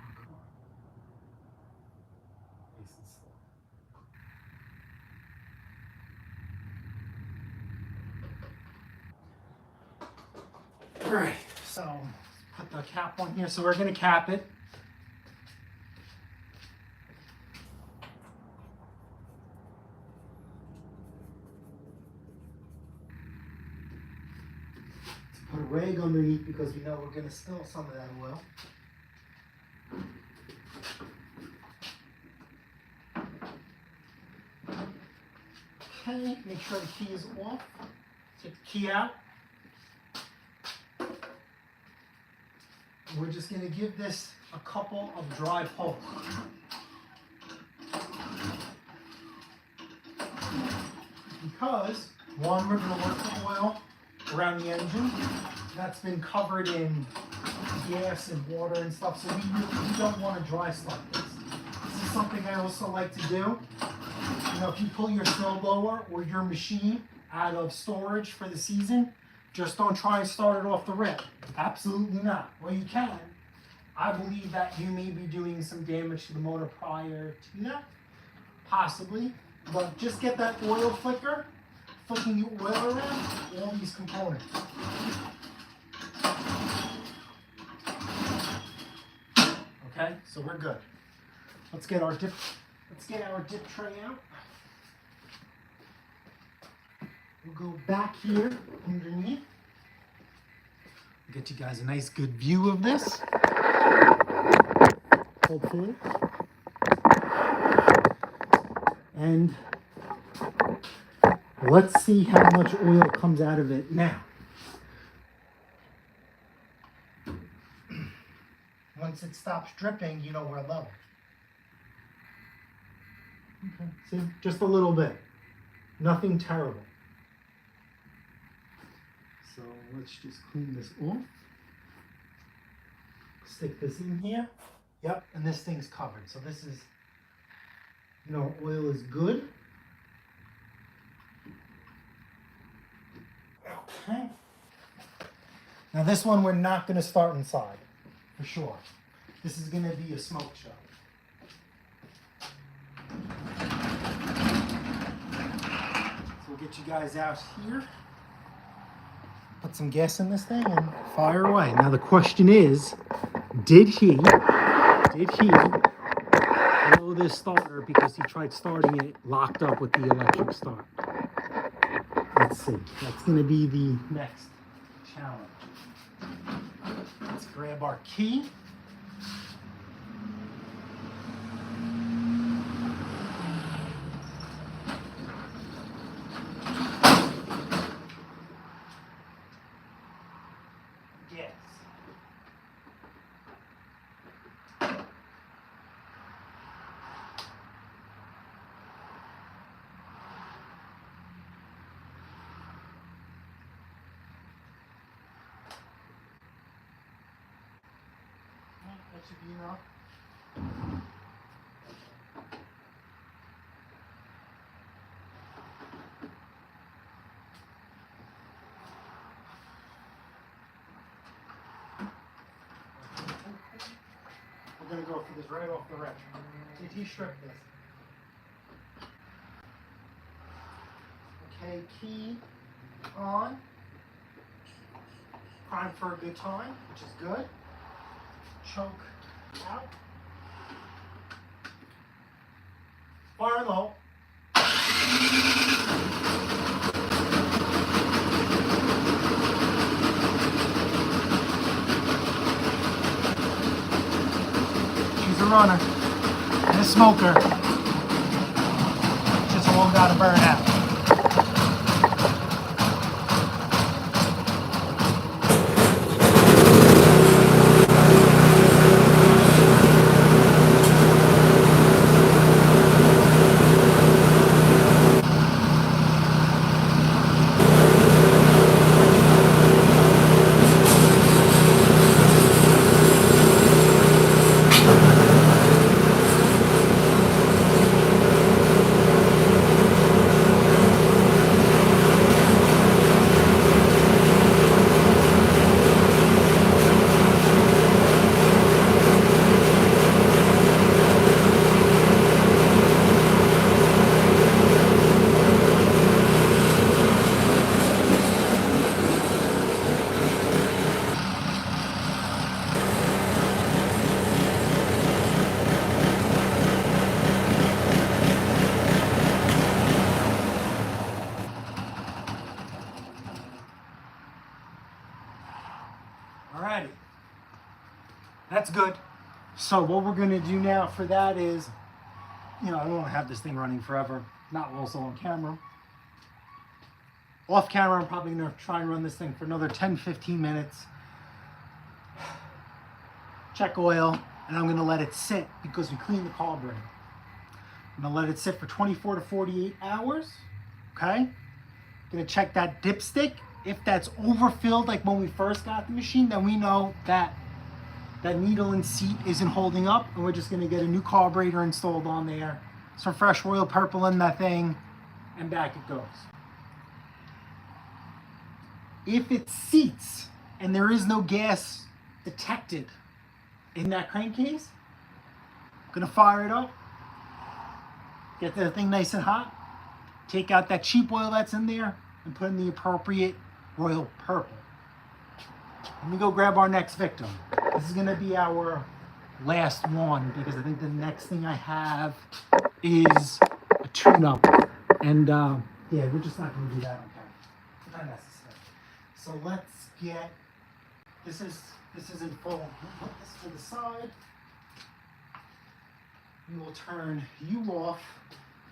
Oh, come on. Nice and slow. All right, so put the cap on here. So we're gonna cap it. Put a rag underneath because we know we're going to spill some of that oil. Okay, make sure the key is off. Take the key out. And we're just going to give this a couple of dry pulls. Because, one, we're going to work the oil around the engine. That's been covered in gas and water and stuff, so we don't want to dry slide this. This is something I also like to do. You know, if you pull your snowblower or your machine out of storage for the season, just don't try and start it off the rip. Absolutely not. Well, you can. I believe that you may be doing some damage to the motor prior to that, possibly, but just get that oil flicker, flicking the oil around all these components. Okay, so we're good. Let's get our dip tray out. We'll go back here underneath. I'll get you guys a nice good view of this. Hopefully. And let's see how much oil comes out of it now. Once it stops dripping, you know we're level. Okay, see, just a little bit. Nothing terrible. So let's just clean this off. Stick this in here. Yep, and this thing's covered. So this is, you know, oil is good. Okay. Now this one we're not going to start inside, for sure. This is going to be a smoke show. get you guys out here. Put some gas in this thing and fire away. Now the question is, did he blow this starter because he tried starting it locked up with the electric start? Let's see. That's going to be the next challenge. Let's grab our key. Yes. That should be enough. We're going to go for this right off the wrench. Did he strip this? Okay, key on. Prime for a good time, which is good. Choke out. Fire low. She's a runner and a smoker. Just a one gotta burn out. Alrighty, that's good. So what we're gonna do now for that is, I don't want to have this thing running forever, not also on camera. Off camera, I'm probably gonna try and run this thing for another 10-15 minutes. Check oil, and I'm gonna let it sit because we cleaned the carburetor. I'm gonna let it sit for 24 to 48 hours, okay? Gonna check that dipstick. If that's overfilled like when we first got the machine, then we know that that needle and seat isn't holding up, and we're just gonna get a new carburetor installed on there, some fresh royal purple in that thing, and back it goes. If it seats and there is no gas detected in that crankcase, I'm gonna fire it up, get the thing nice and hot, take out that cheap oil that's in there, and put in the appropriate royal purple. Let me go grab our next victim. This is gonna be our last one because I think the next thing I have is a tune-up. And yeah, we're just not gonna do that on camera. It's not necessary. So let's get, this is in full. Put this to the side. We will turn you off.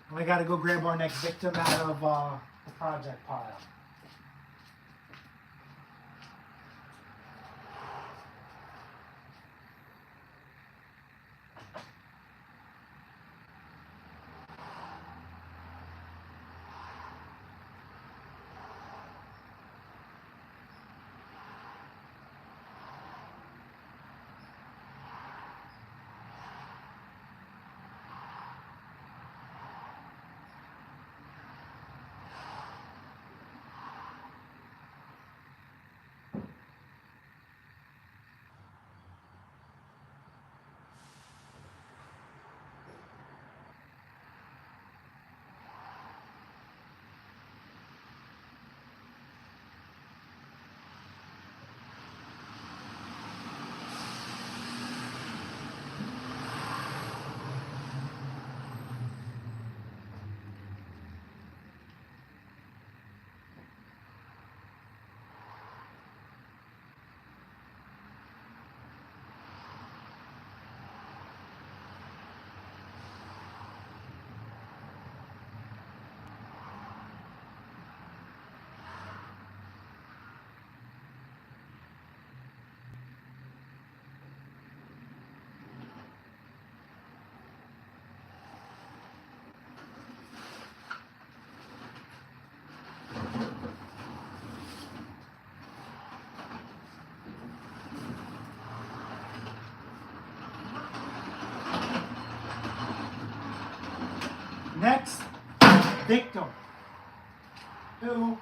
And I gotta go grab our next victim out of the project pile. victim who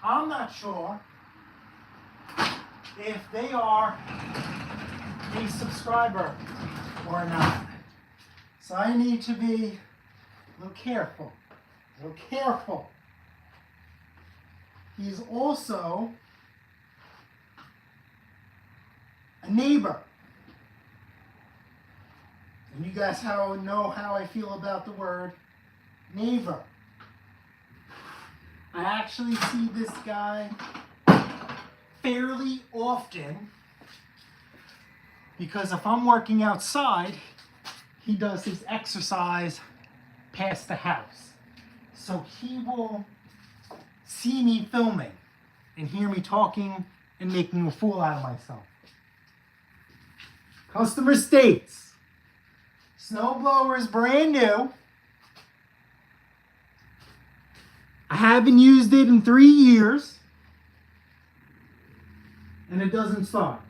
I'm not sure if they are a subscriber or not. So I need to be a little careful. A little careful. He's also a neighbor. And you guys know how I feel about the word neighbor. I actually see this guy fairly often because if I'm working outside, he does his exercise past the house. So he will see me filming and hear me talking and making a fool out of myself. Customer states, snowblower is brand new. I haven't used it in 3 years. And it doesn't start.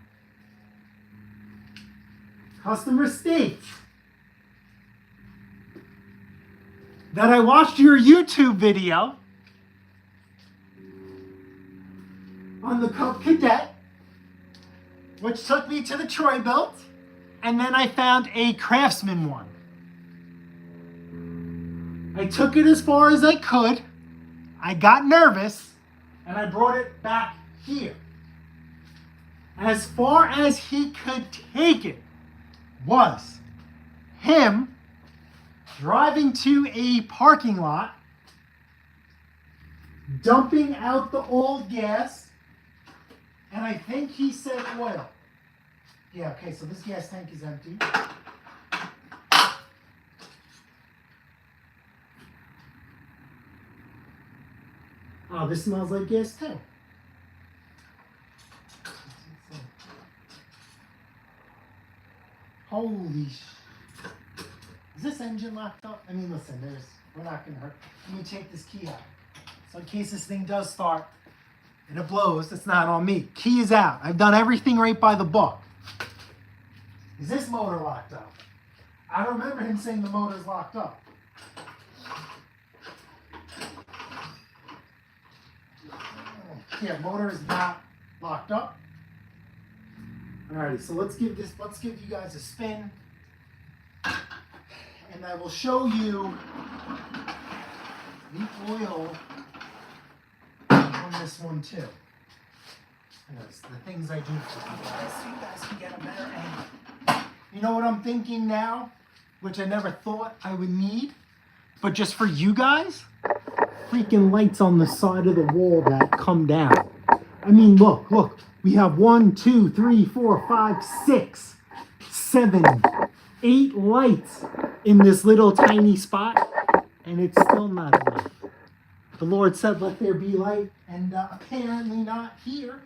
Customer states that I watched your YouTube video on the Cub Cadet, which took me to the Troy Built, and then I found a Craftsman one. I took it as far as I could. I got nervous, and I brought it back here. As far as he could take it was him driving to a parking lot, dumping out the old gas, and I think he said oil. Yeah, okay, so this gas tank is empty. Oh, this smells like gas too. Holy sh! Is this engine locked up? I mean, listen, we're not gonna hurt. Let me take this key out. So in case this thing does start and it blows, it's not on me. Key is out. I've done everything right by the book. Is this motor locked up? I remember him saying the motor's locked up. Yeah, motor is not locked up. Alrighty, so let's give you guys a spin, and I will show you the oil on this one too. And that's the things I do for you guys, so you guys can get a better angle. You know what I'm thinking now, which I never thought I would need, but just for you guys, freaking lights on the side of the wall that come down. I mean, look. We have 1, 2, 3, 4, 5, 6, 7, 8 lights in this little tiny spot, and it's still not enough. The Lord said, let there be light, and apparently not here.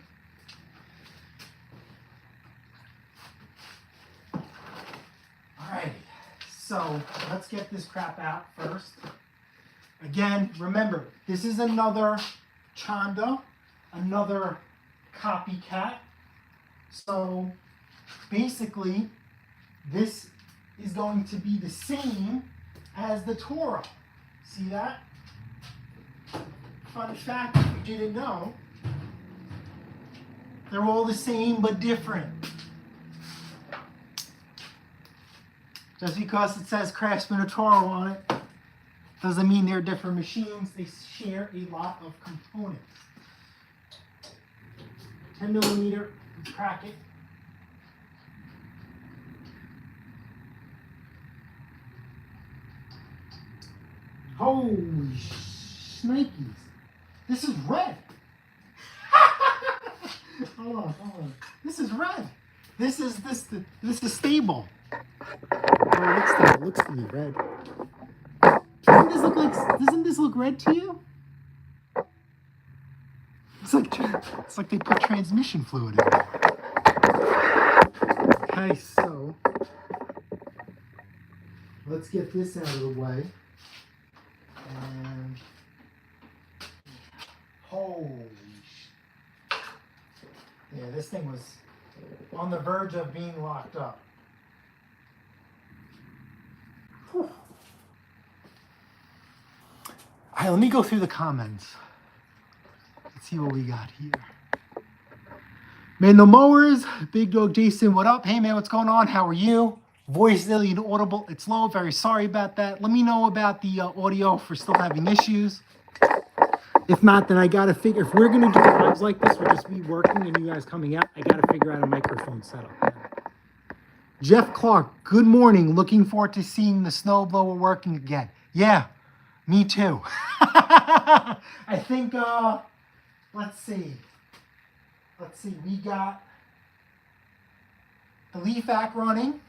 Alrighty, so let's get this crap out first. Again, remember, this is another Chanda, another copycat. So basically, this is going to be the same as the Toro. See that? Fun fact, if you didn't know, they're all the same but different. Just because it says Craftsman or Toro on it doesn't mean they're different machines. They share a lot of components. 10 millimeter, crack it. Holy shnikes. This is red. Hold on. This is red. This is stable. Oh, it looks to me red. Doesn't this look red to you? It's like they put transmission fluid in it. Okay, so let's get this out of the way. And holy yeah, this thing was on the verge of being locked up. Whew. right, let me go through the comments. Let's see what we got here. Man, the mowers, Big Dog Jason, what up? Hey man, what's going on? How are you? Voice is inaudible. It's low. Very sorry about that. Let me know about the audio if we're still having issues. If not, then I gotta figure, if we're gonna do lives like this, we'll just be working and you guys coming out, I gotta figure out a microphone setup. Jeff Clark, good morning. Looking forward to seeing the snowblower working again. Yeah, me too. I think, let's see, we got the leaf vac running.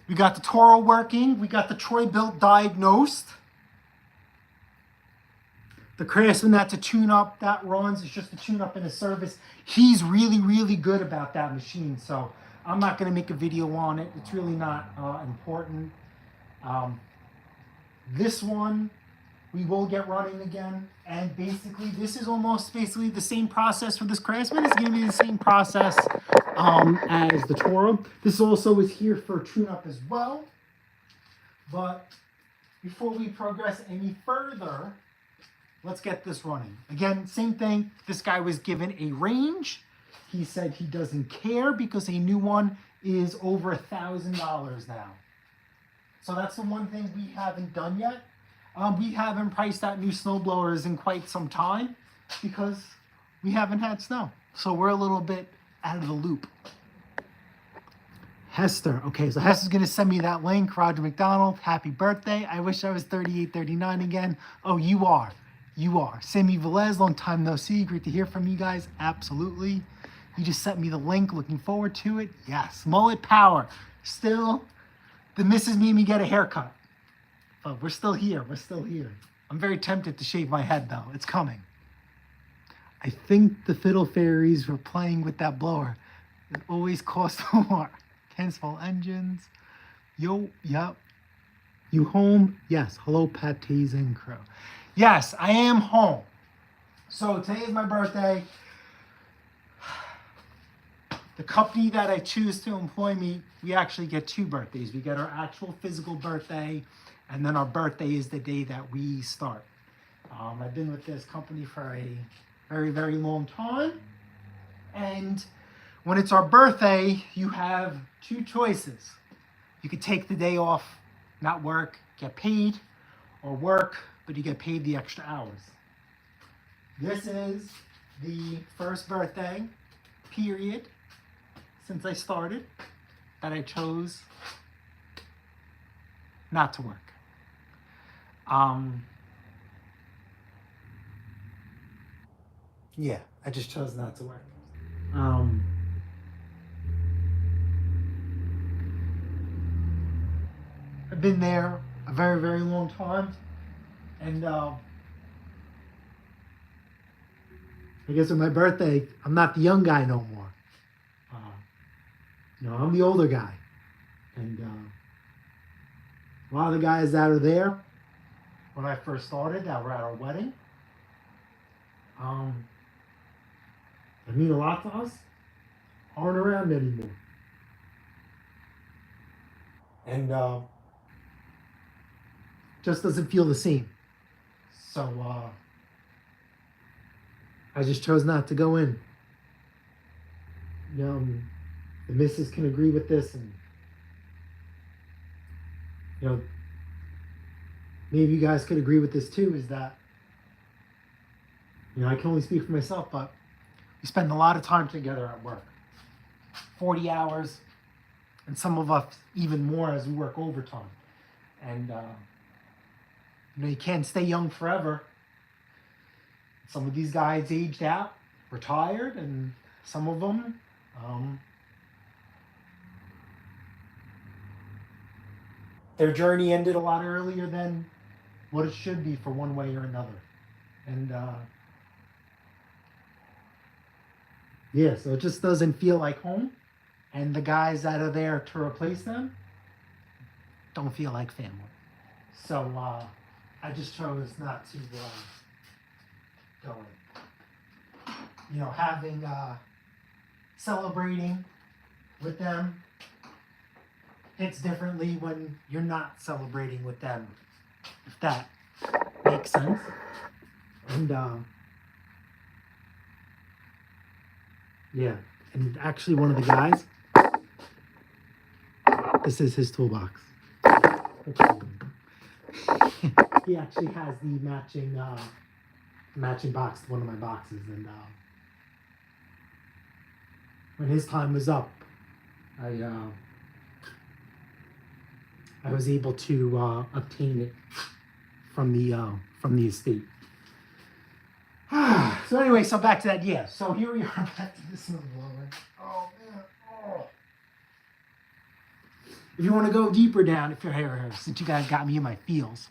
We got the Toro working. We got the Troy built Diagnosed. The Craftsman, that's a tune-up that runs. It's just a tune-up in a service. He's really, really good about that machine. So I'm not going to make a video on it. It's really not important. This one, we will get running again. And basically, this is almost basically the same process for this Craftsman. It's going to be the same process as the Toro. This also is here for tune-up as well. But before we progress any further, let's get this running. Again, same thing. This guy was given a range. He said he doesn't care because a new one is over $1,000 now. So that's the one thing we haven't done yet. We haven't priced out new snowblowers in quite some time because we haven't had snow. So we're a little bit out of the loop. Hester. Okay, so Hester's going to send me that link. Roger McDonald, happy birthday. I wish I was 38, 39 again. Oh, you are. You are. Sammy Velez, long time no see. Great to hear from you guys. Absolutely. You just sent me the link. Looking forward to it. Yes. Mullet power. Still, the missus made me get a haircut. But we're still here. We're still here. I'm very tempted to shave my head, though. It's coming. I think the fiddle fairies were playing with that blower. It always costs more. Small engines. Yo, yep. You home? Yes. Hello, Pat and Crow. Yes, I am home. So today is my birthday. The company that I choose to employ me, we actually get 2 birthdays. We get our actual physical birthday, and then our birthday is the day that we start. I've been with this company for a very, very long time. And when it's our birthday, you have 2 choices. You could take the day off, not work, get paid, or work, but you get paid the extra hours. This is the first birthday, period, since I started, that I chose not to work. Yeah, I just chose not to work. I've been there a very, very long time. And I guess with my birthday, I'm not the young guy no more. I'm the older guy. And a lot of the guys that are there when I first started, that were at our wedding, that mean a lot to us, aren't around anymore. And just doesn't feel the same. So I just chose not to go in. The missus can agree with this, and maybe you guys could agree with this too, is that I can only speak for myself, but we spend a lot of time together at work. 40 hours, and some of us even more as we work overtime. And you can't stay young forever. Some of these guys aged out, retired, and some of them their journey ended a lot earlier than what it should be for one way or another. And yeah, so it just doesn't feel like home. And the guys that are there to replace them don't feel like family. So I just chose not to go in. Having celebrating with them hits differently when you're not celebrating with them, if that makes sense. And yeah, and actually one of the guys, this is his toolbox. He actually has the matching box to one of my boxes, and when his time was up, I was able to obtain it from the estate. So anyway, so back to that. Yeah. So here we are back to this snowblower. Oh man. Oh. If you want to go deeper down, if you're here, since you guys got me in my feels,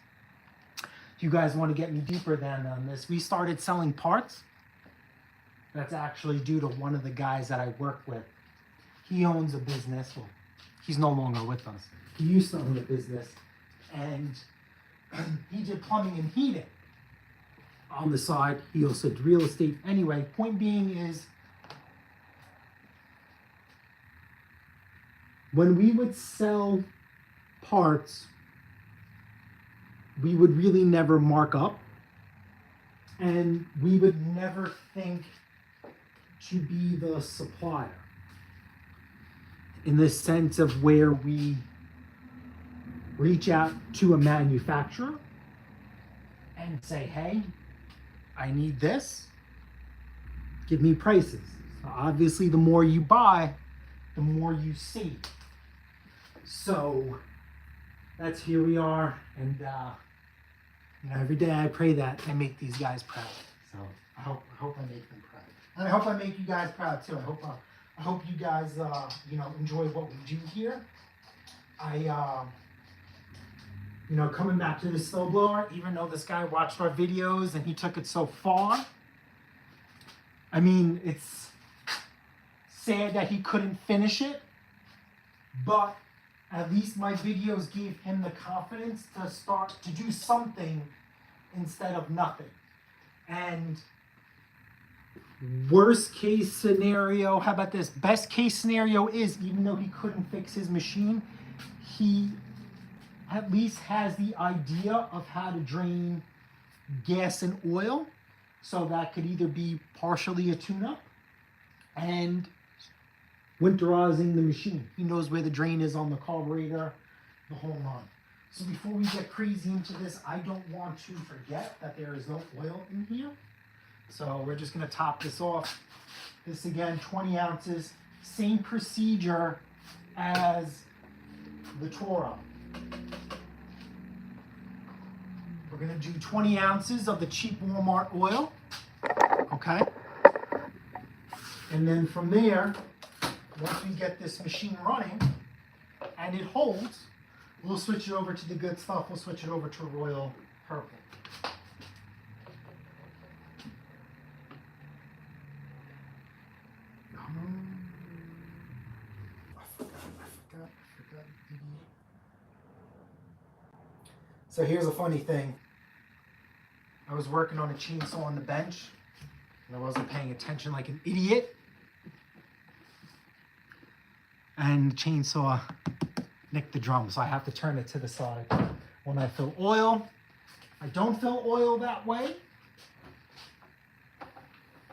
if you guys want to get me deeper down on this, we started selling parts. That's actually due to one of the guys that I work with. He owns a business. Well, he's no longer with us. He used to own a business, and he did plumbing and heating. On the side, he also did real estate. Anyway, point being is, when we would sell parts, we would really never mark up, and we would never think to be the supplier, in the sense of where we reach out to a manufacturer and say, hey, I need this, give me prices. So obviously, the more you buy, the more you save. So that's here we are, and every day I pray that I make these guys proud. So I hope I make them proud, and I hope I make you guys proud too. I hope you guys enjoy what we do here. Coming back to this snowblower, even though this guy watched our videos and he took it so far, I mean, it's sad that he couldn't finish it, but at least my videos gave him the confidence to start to do something instead of nothing. And worst case scenario, how about this? Best case scenario is, even though he couldn't fix his machine, he at least has the idea of how to drain gas and oil. So that could either be partially a tune-up and winterizing the machine. He knows where the drain is on the carburetor, the whole nine. So before we get crazy into this, I don't want to forget that there is no oil in here. So we're just gonna top this off. This again, 20 ounces, same procedure as the Toro. We're gonna do 20 ounces of the cheap Walmart oil, okay? And then from there, once we get this machine running and it holds, we'll switch it over to the good stuff. We'll switch it over to Royal Purple. I forgot. So here's a funny thing. I was working on a chainsaw on the bench, and I wasn't paying attention like an idiot. And the chainsaw nicked the drum, so I have to turn it to the side when I fill oil. I don't fill oil that way.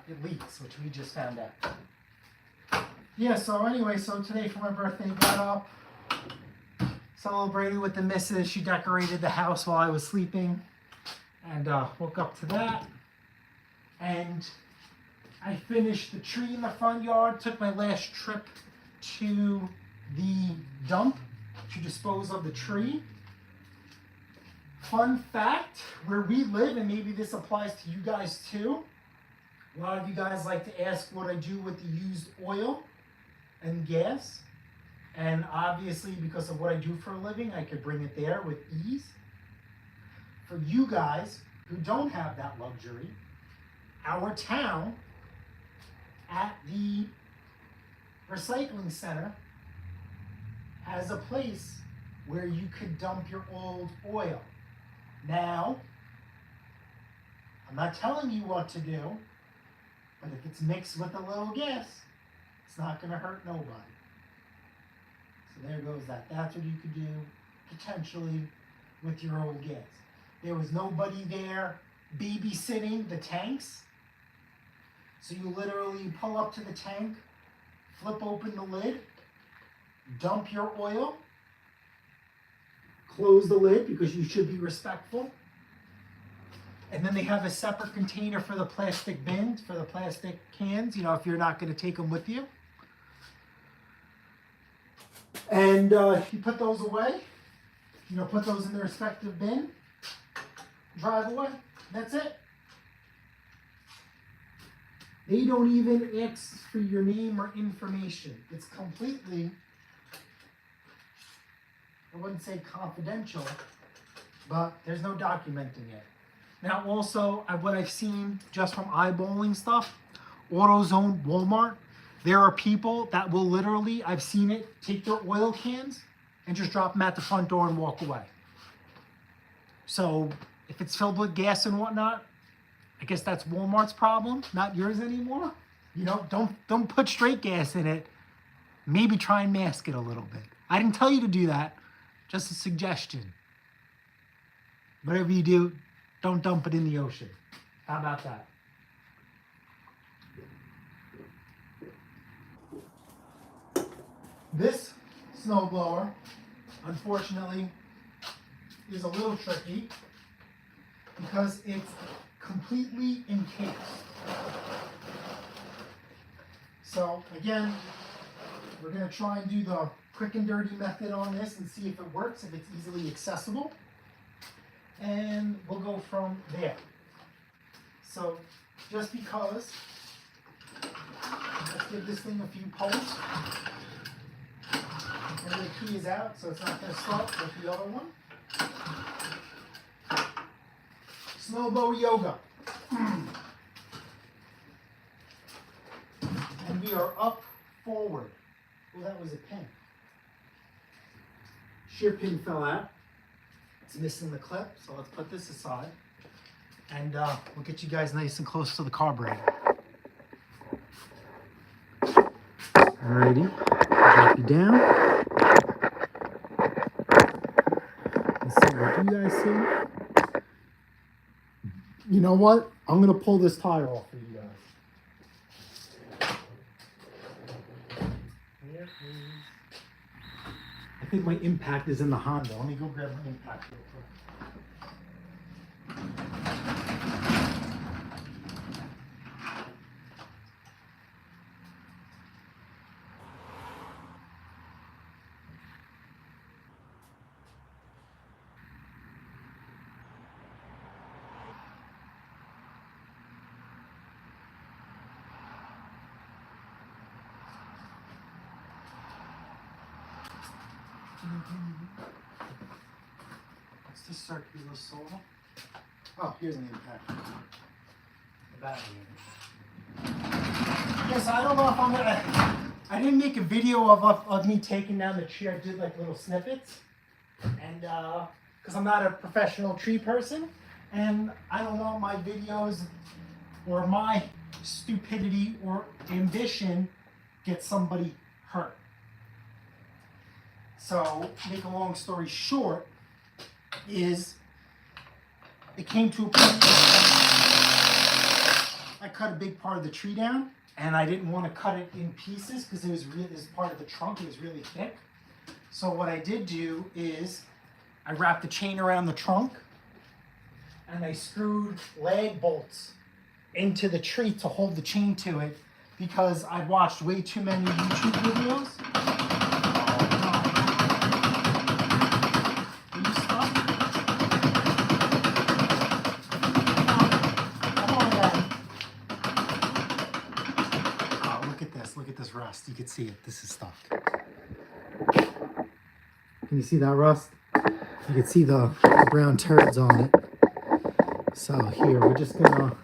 It leaks, which we just found out. Yeah, so anyway, so today for my birthday, got up, celebrated with the missus. She decorated the house while I was sleeping, and woke up to that. And I finished the tree in the front yard, took my last trip to the dump to dispose of the tree. Fun fact, where we live, and maybe this applies to you guys too, a lot of you guys like to ask what I do with the used oil and gas. And obviously, because of what I do for a living, I could bring it there with ease. For you guys who don't have that luxury, our town at the recycling center has a place where you could dump your old oil. Now, I'm not telling you what to do, but if it's mixed with a little gas, it's not going to hurt nobody. So there goes that. That's what you could do potentially with your old gas. There was nobody there babysitting the tanks. So you literally pull up to the tank, flip open the lid, dump your oil, close the lid because you should be respectful. And then they have a separate container for the plastic bins, for the plastic cans, you know, if you're not going to take them with you. And you put those away, you know, put those in their respective bin, drive away. That's it. They don't even ask for your name or information. It's completely, I wouldn't say confidential, but there's no documenting it. Now also, what I've seen just from eyeballing stuff, AutoZone, Walmart, there are people that will literally, I've seen it, take their oil cans and just drop them at the front door and walk away. So if it's filled with gas and whatnot, I guess that's Walmart's problem, not yours anymore. You know, don't put straight gas in it. Maybe try and mask it a little bit. I didn't tell you to do that, just a suggestion. Whatever you do, don't dump it in the ocean. How about that? This snowblower, unfortunately, is a little tricky because it's completely encased. So again, we're going to try and do the quick and dirty method on this and see if it works, if it's easily accessible. And we'll go from there. So just because, let's give this thing a few pulls. And the key is out, so it's not going to start with the other one. Snowblower yoga. And we are up, forward. Oh, that was a pin. Shear pin fell out. It's missing the clip, so let's put this aside. And we'll get you guys nice and close to the carburetor. Alrighty, drop you down. Let's see, what do you guys see? You know what? I'm gonna pull this tire off for you guys. There it is. I think my impact is in the Honda. Let me go grab my impact real quick. What's the circular saw? Oh, here's an impact. The battery. Yes, I don't know if I'm gonna. I didn't make a video of me taking down the tree. I did like little snippets, and because I'm not a professional tree person, and I don't want my videos or my stupidity or ambition get somebody hurt. So, make a long story short, is it came to a point I cut a big part of the tree down, and I didn't want to cut it in pieces because it was really, this part of the trunk, it was really thick. So what I did do is I wrapped the chain around the trunk, and I screwed lag bolts into the tree to hold the chain to it because I'd watched way too many YouTube videos. Look at this rust. You can see it. This is stuck. Can you see that rust? You can see the brown turds on it. So here, we're just gonna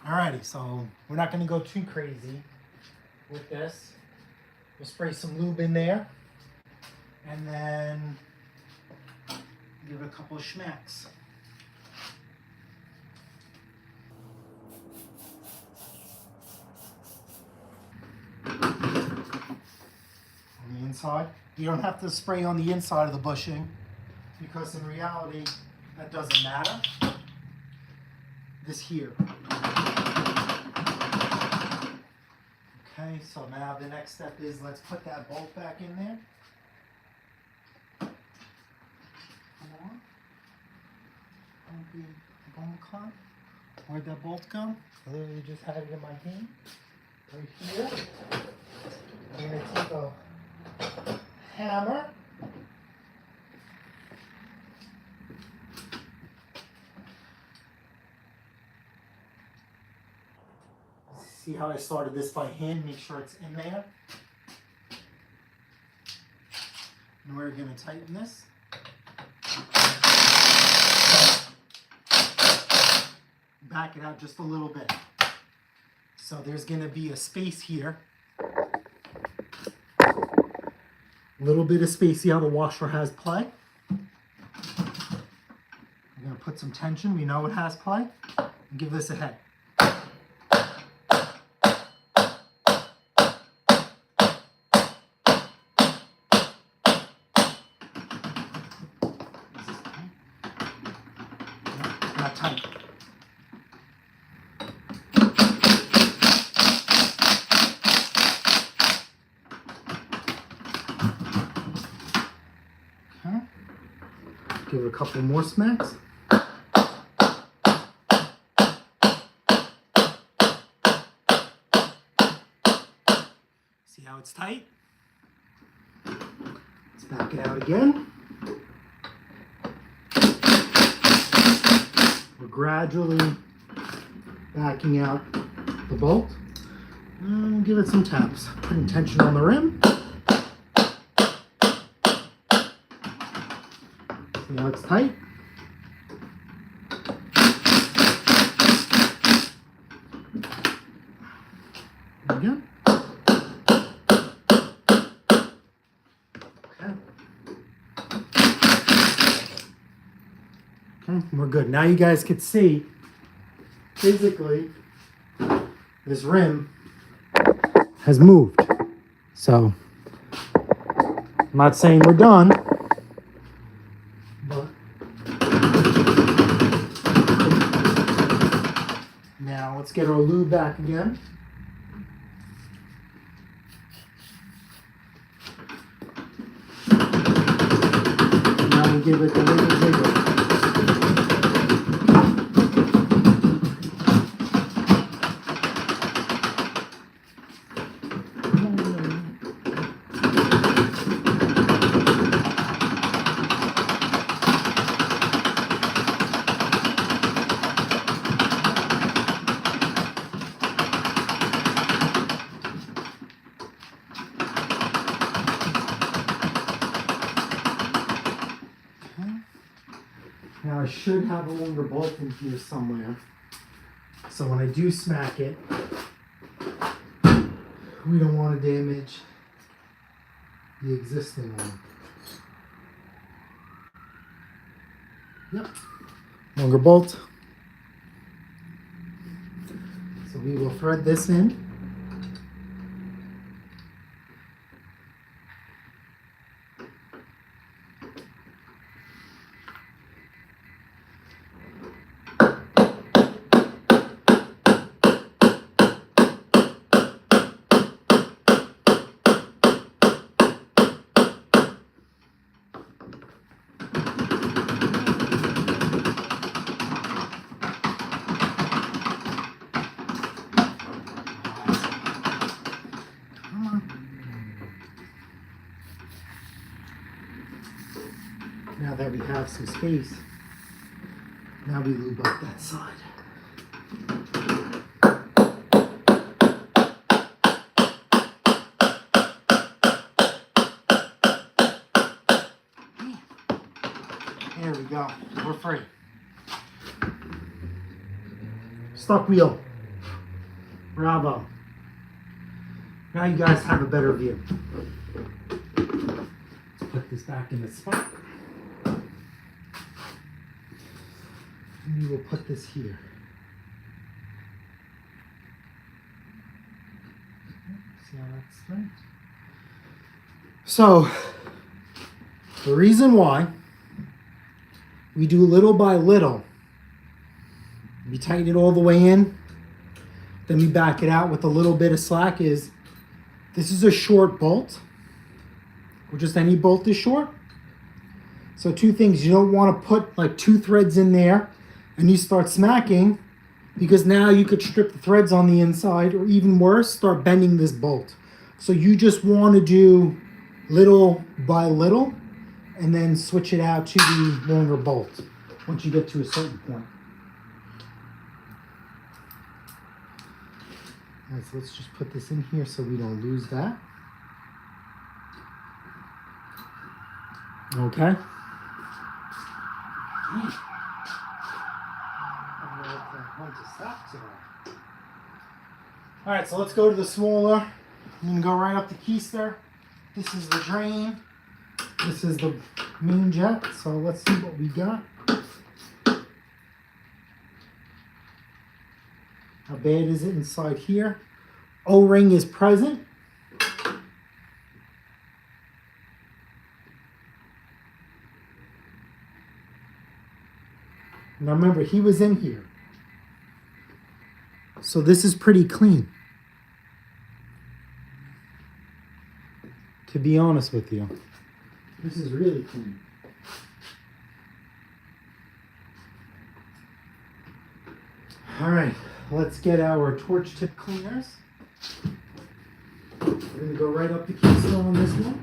alrighty, so we're not gonna go too crazy with this. We'll spray some lube in there, and then give it a couple of schmacks. inside. You don't have to spray on the inside of the bushing because in reality that doesn't matter. This here. Okay, so now the next step is let's put that bolt back in there. Come on. Don't be a bone clock. Where'd that bolt go? I literally just had it in my hand. Right here. I'm going to take a hammer. See how I started this by hand? Make sure it's in there. And we're going to tighten this. Back it out just a little bit. So there's going to be a space here. A little bit of space. See how the washer has play? I'm going to put some tension. We know it has play. And give this a head. Not tight. Okay. Give it a couple more smacks. See how it's tight? Let's back it out again. We're gradually backing out the bolt. And give it some taps. Putting tension on the rim. See how it's tight? There we go. Okay, we're good. Now you guys can see physically this rim has moved. So I'm not saying we're done, but now let's get our lube back again. Now we give it the little jiggle. Now I should have a longer bolt in here somewhere. So when I do smack it, we don't want to damage the existing one. Yep, longer bolt. So we will thread this in. Now that we have some space, now we lube up that side. There we go. We're free. Stuck wheel. Bravo. Now you guys have a better view. Let's put this back in the spot. And we will put this here. See how that's straight? So the reason why we do little by little, we tighten it all the way in, then we back it out with a little bit of slack, is this is a short bolt, or just any bolt is short. So two things, you don't want to put like 2 threads in there and you start smacking, because now you could strip the threads on the inside, or even worse, start bending this bolt. So you just want to do little by little and then switch it out to the longer bolt once you get to a certain point. All right, so let's just put this in here so we don't lose that. Okay. All right, so let's go to the smaller. You can go right up the keister. This is the drain. This is the main jet. So let's see what we got. How bad is it inside here? O-ring is present. Now remember, he was in here. So this is pretty clean, to be honest with you. This is really clean. All right, let's get our torch tip cleaners. We're going to go right up the keister on this one.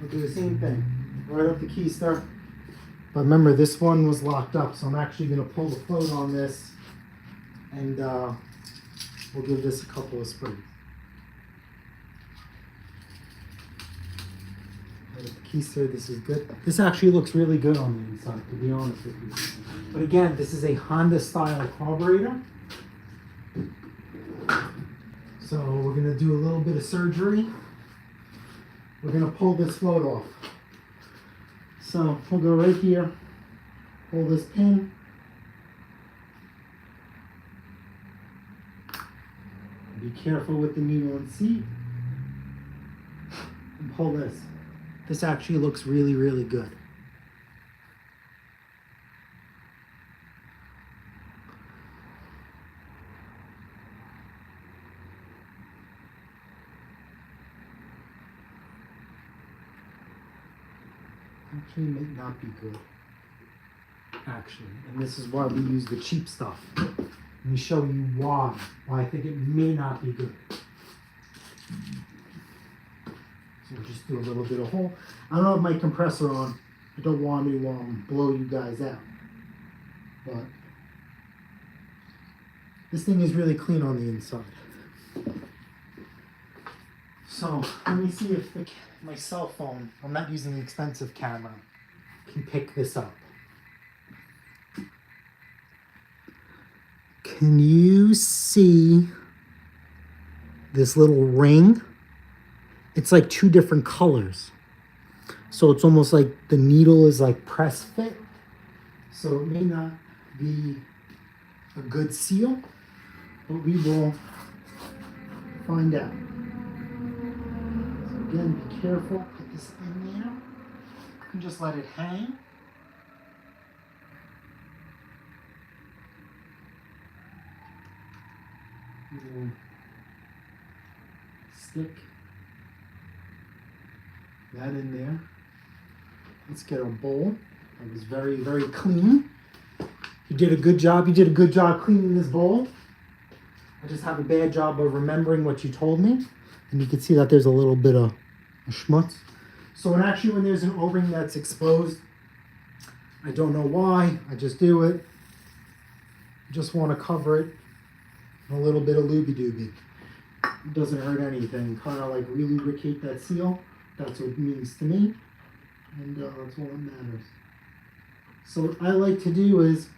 We'll do the same thing, right up the keister. But remember, this one was locked up, so I'm actually going to pull the float on this, and we'll give this a couple of springs. Right up the keister, this is good. This actually looks really good on the inside, to be honest with you. But again, this is a Honda style carburetor. So we're going to do a little bit of surgery. We're going to pull this float off. So we'll go right here, pull this pin. Be careful with the needle and seat. And pull this. This actually looks really, really good. Actually, may not be good. Actually, and this is why we use the cheap stuff. Let me show you why I think it may not be good. So we'll just do a little bit of hole. I don't have my compressor on. I don't want to blow you guys out. But this thing is really clean on the inside. So let me see if my cell phone, I'm not using an expensive camera, can pick this up. Can you see this little ring? It's like 2 different colors. So it's almost like the needle is like press fit. So it may not be a good seal, but we will find out. So again, be careful, put this in there. You can just let it hang. We'll stick that in there. Let's get a bowl. That was very, very clean. You did a good job. You did a good job cleaning this bowl. I just have a bad job of remembering what you told me. And you can see that there's a little bit of schmutz. So when there's an O-ring that's exposed, I don't know why, I just do it. Just want to cover it in a little bit of looby-dooby. It doesn't hurt anything. Kind of like re-lubricate that seal. That's what it means to me. And that's all that matters. So what I like to do is,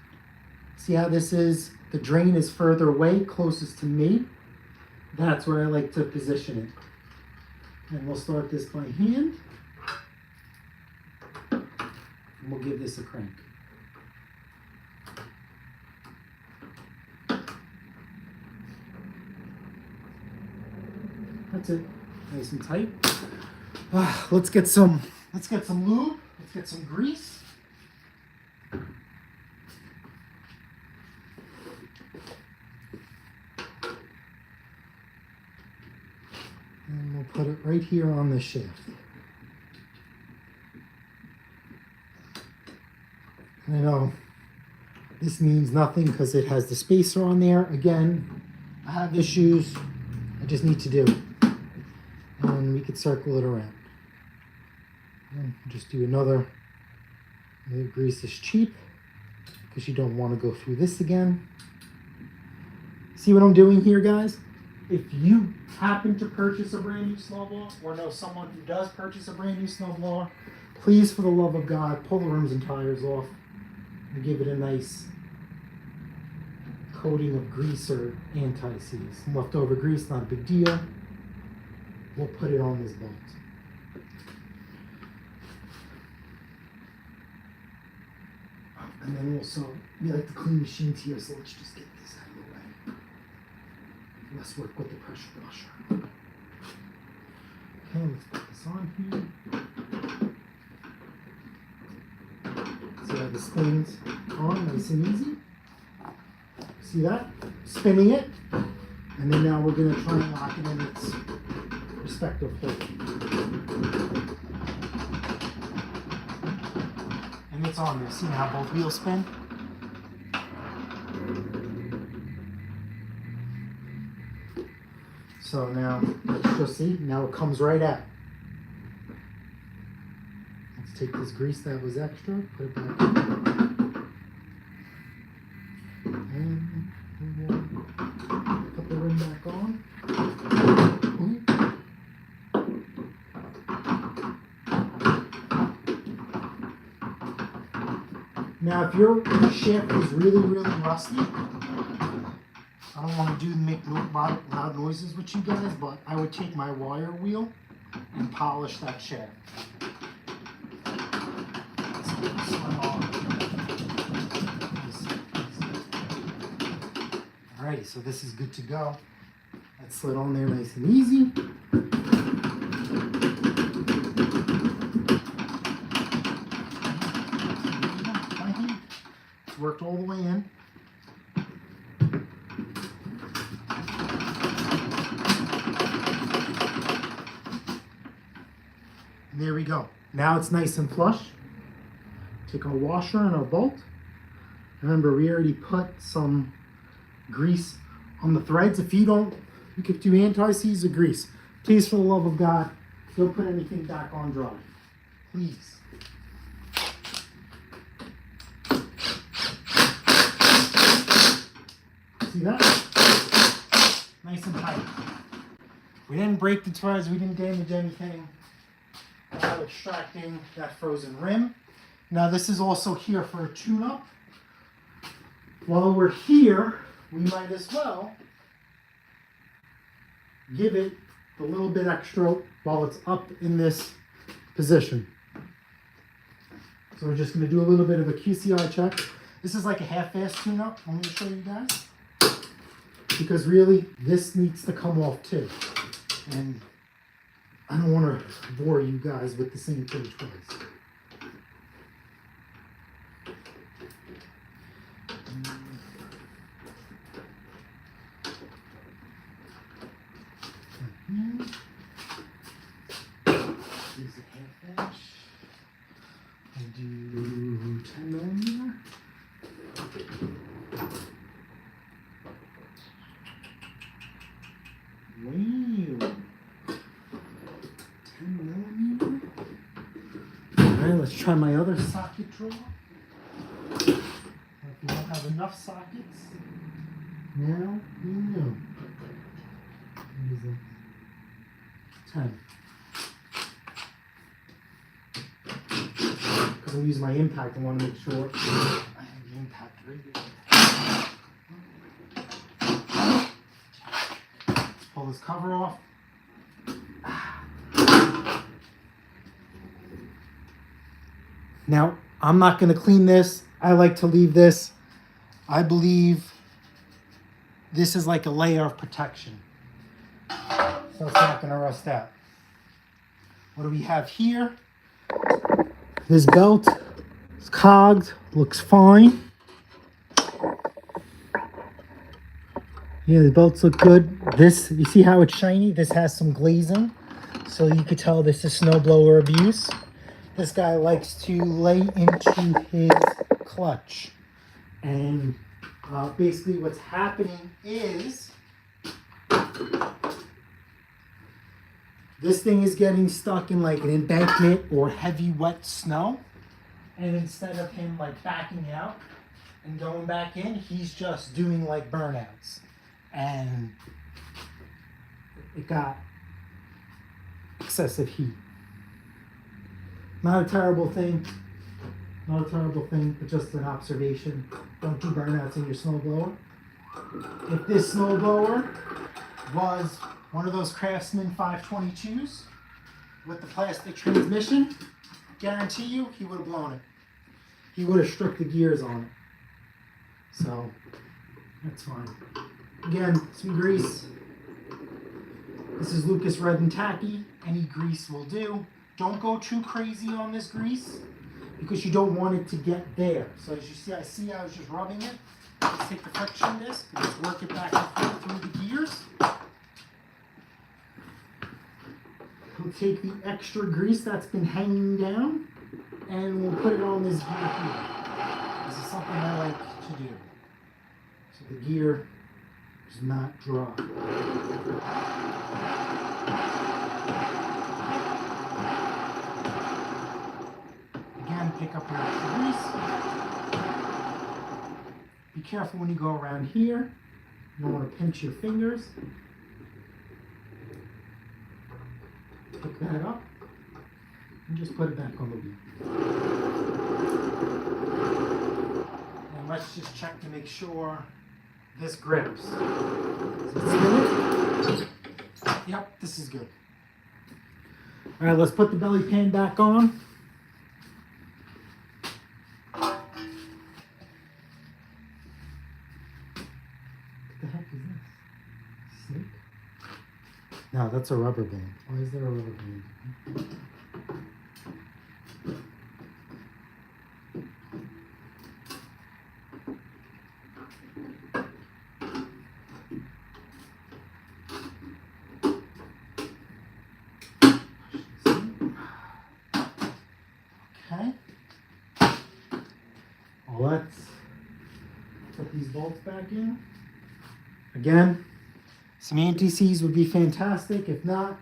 see how this is, the drain is further away, closest to me. That's where I like to position it. And we'll start this by hand. And we'll give this a crank. That's it. Nice and tight. Let's get some lube. Let's get some grease. And we'll put it right here on the shaft. I know this means nothing because it has the spacer on there. Again, I have issues. I just need to do it. And we could circle it around. And just do another. The grease is cheap because you don't want to go through this again. See what I'm doing here, guys? If you happen to purchase a brand new snowblower or know someone who does purchase a brand new snowblower, please, for the love of God, pull the rims and tires off and give it a nice coating of grease or anti-seize. Leftover grease, not a big deal. We'll put it on this bolt. And then also, we like to clean machines here, so let's just get this out of the way. Let's work with the pressure washer. Okay, let's put this on here. See how this cleans on nice and easy? See that? Spinning it. And then now we're going to try and lock it in its respective hole. And it's on there. See how both wheels spin? So now, let's just see. Now it comes right out. Let's take this grease that was extra, put it back in. And we'll put the rim back on. Now, if your shaft is really, really rusty, I don't want to make loud noises with you guys, but I would take my wire wheel and polish that shaft. Alrighty, so this is good to go. That slid on there nice and easy. It's worked all the way in. And there we go. Now it's nice and flush. Take our washer and our bolt. Remember, we already put some grease on the threads. If you don't, you could do anti-seize or grease. Please, for the love of God, don't put anything back on dry. Please. See that? Nice and tight. We didn't break the threads, we didn't damage anything. Now extracting that frozen rim. Now this is also here for a tune-up. While we're here, we might as well give it a little bit extra while it's up in this position. So we're just going to do a little bit of a QCI check. This is like a half-assed tune-up. I'm going to show you guys. Because really, this needs to come off too. And I don't want to bore you guys with the same thing twice. Here's a half inch. I'll do 10 millimeter. Wow. 10 millimeter. Alright, let's try my other socket drawer. If you don't have enough sockets, now you know. What is it? 10. Because I'm using my impact, I want to make sure I have the impact right here. Let's pull this cover off. Now, I'm not going to clean this. I like to leave this. I believe this is like a layer of protection. So it's not going to rust out. What do we have here? This belt is cogged, looks fine. Yeah, the belts look good. This, you see how it's shiny? This has some glazing. So you could tell this is snowblower abuse. This guy likes to lay into his clutch. And basically what's happening is this thing is getting stuck in like an embankment or heavy wet snow. And instead of him like backing out and going back in, he's just doing like burnouts. And it got excessive heat. Not a terrible thing. Not a terrible thing, but just an observation. Don't do burnouts in your snowblower. If this snowblower was one of those Craftsman 522s with the plastic transmission, guarantee you he would have blown it. He would have stripped the gears on it. So that's fine. Again, some grease. This is Lucas Red and Tacky. Any grease will do. Don't go too crazy on this grease because you don't want it to get there. So as you see, I was just rubbing it. Let's take the friction disc and just work it back and forth through the gears. We'll take the extra grease that's been hanging down and we'll put it on this gear here. This is something I like to do. So the gear is not dry. Again, pick up your extra grease. Be careful when you go around here. You don't want to pinch your fingers. Pick that up and just put it back on the wheel. And let's just check to make sure this grips. Yep, this is good. All right, let's put the belly pan back on. What the heck is this? Snake? No, that's a rubber band. Why is there a rubber band? Okay. Well, let's put these bolts back in. Again, some anti-seize would be fantastic. If not,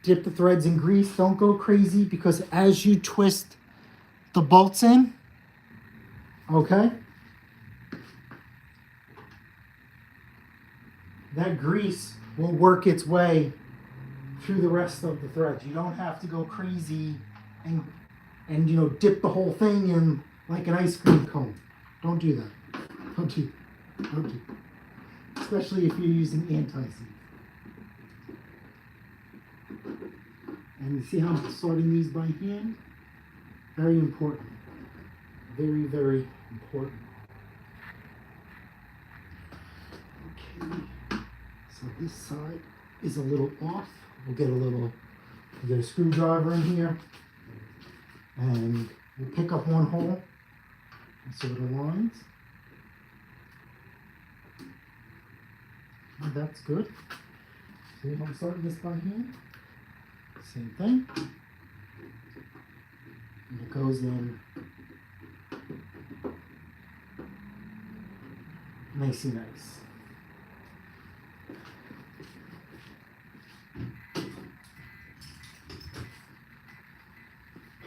dip the threads in grease. Don't go crazy because as you twist the bolts in, okay, that grease will work its way through the rest of the threads. You don't have to go crazy and you know, dip the whole thing in like an ice cream cone. Don't do that. Don't do that. Especially if you're using anti-seize. And you see how I'm sorting these by hand? Very important. Very, very important. Okay. So this side is a little off. We'll get a screwdriver in here. And we'll pick up one hole so it aligns. And that's good. See if I'm starting this by hand? Same thing. And it goes in nicey nice.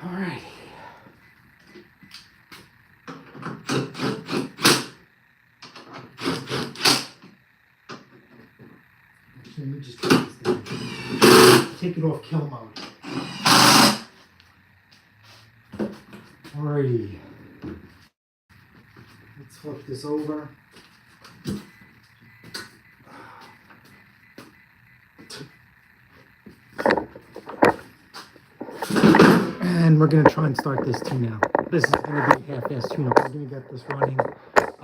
All right. Let me just take this down. Take it off kill mode. Alrighty. Let's flip this over. And we're going to try and start this too now. this is going to be a half-ass tune-up. We're going to get this running.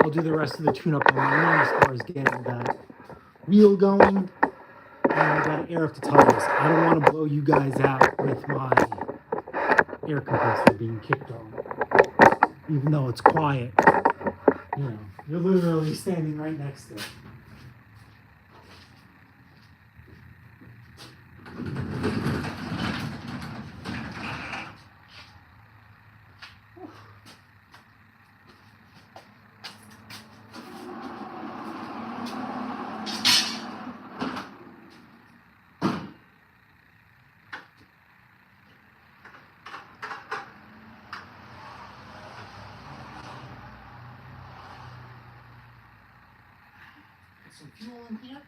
I'll do the rest of the tune-up on my own as far as getting that wheel going. And I got to air up the tires. I don't want to blow you guys out with my air compressor being kicked on. Even though it's quiet. You know, you're literally standing right next to it. Some fuel in here.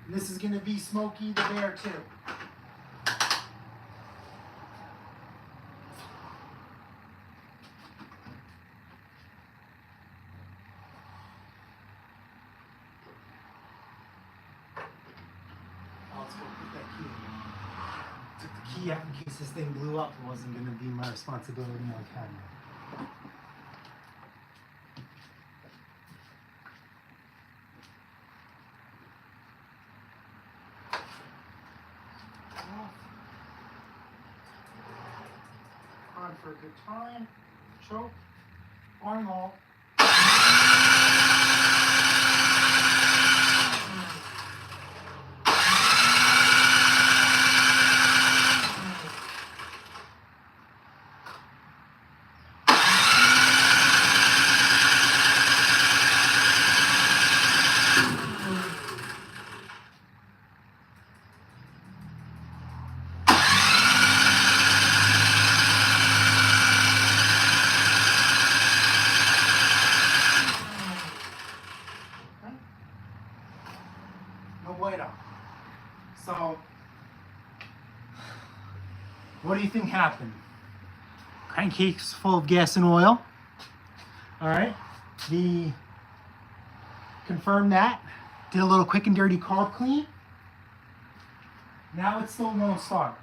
And this is going to be Smokey the Bear too. Let's go put that key in. Took the key out in case this thing blew up. It wasn't going to be my responsibility on camera. On for a good time. Choke. Armhole. So, what do you think happened? Crankcase's full of gas and oil. All right, confirmed that. Did a little quick and dirty carb clean. Now it's still won't start.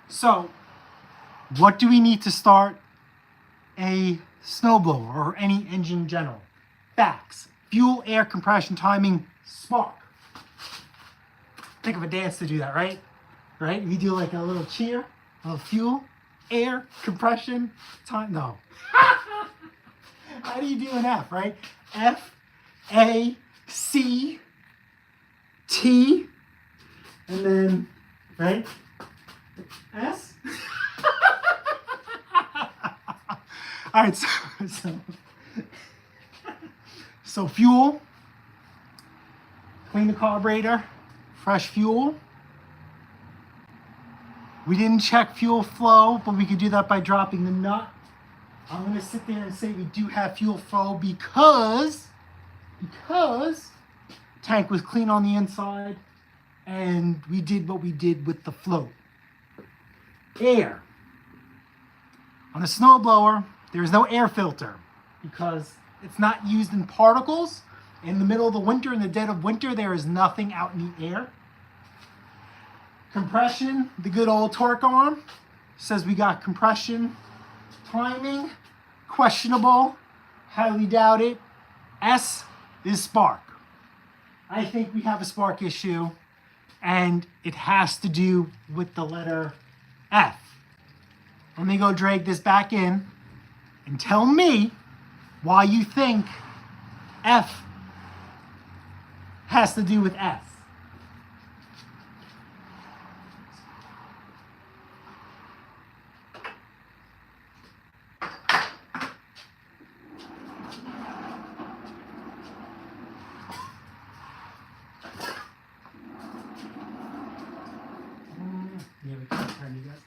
So, what do we need to start a snowblower or any engine in general? Facts: fuel, air, compression, timing, spark. Think of a dance to do that, right? Right? We do like a little cheer, a little fuel, air, compression, time. No. How do you do an F, right? F, A, C, T, and then, right? S. All right, so fuel, clean the carburetor. Fresh fuel. We didn't check fuel flow, but we could do that by dropping the nut. I'm going to sit there and say we do have fuel flow because tank was clean on the inside and we did what we did with the float. Air. On a snowblower, there is no air filter because it's not used in particles. In the middle of the winter, in the dead of winter, there is nothing out in the air. Compression, the good old torque arm, says we got compression. Timing, questionable, highly doubt it. S is spark. I think we have a spark issue, and it has to do with the letter F. Let me go drag this back in and tell me why you think F has to do with S. Yeah, we can't turn you guys.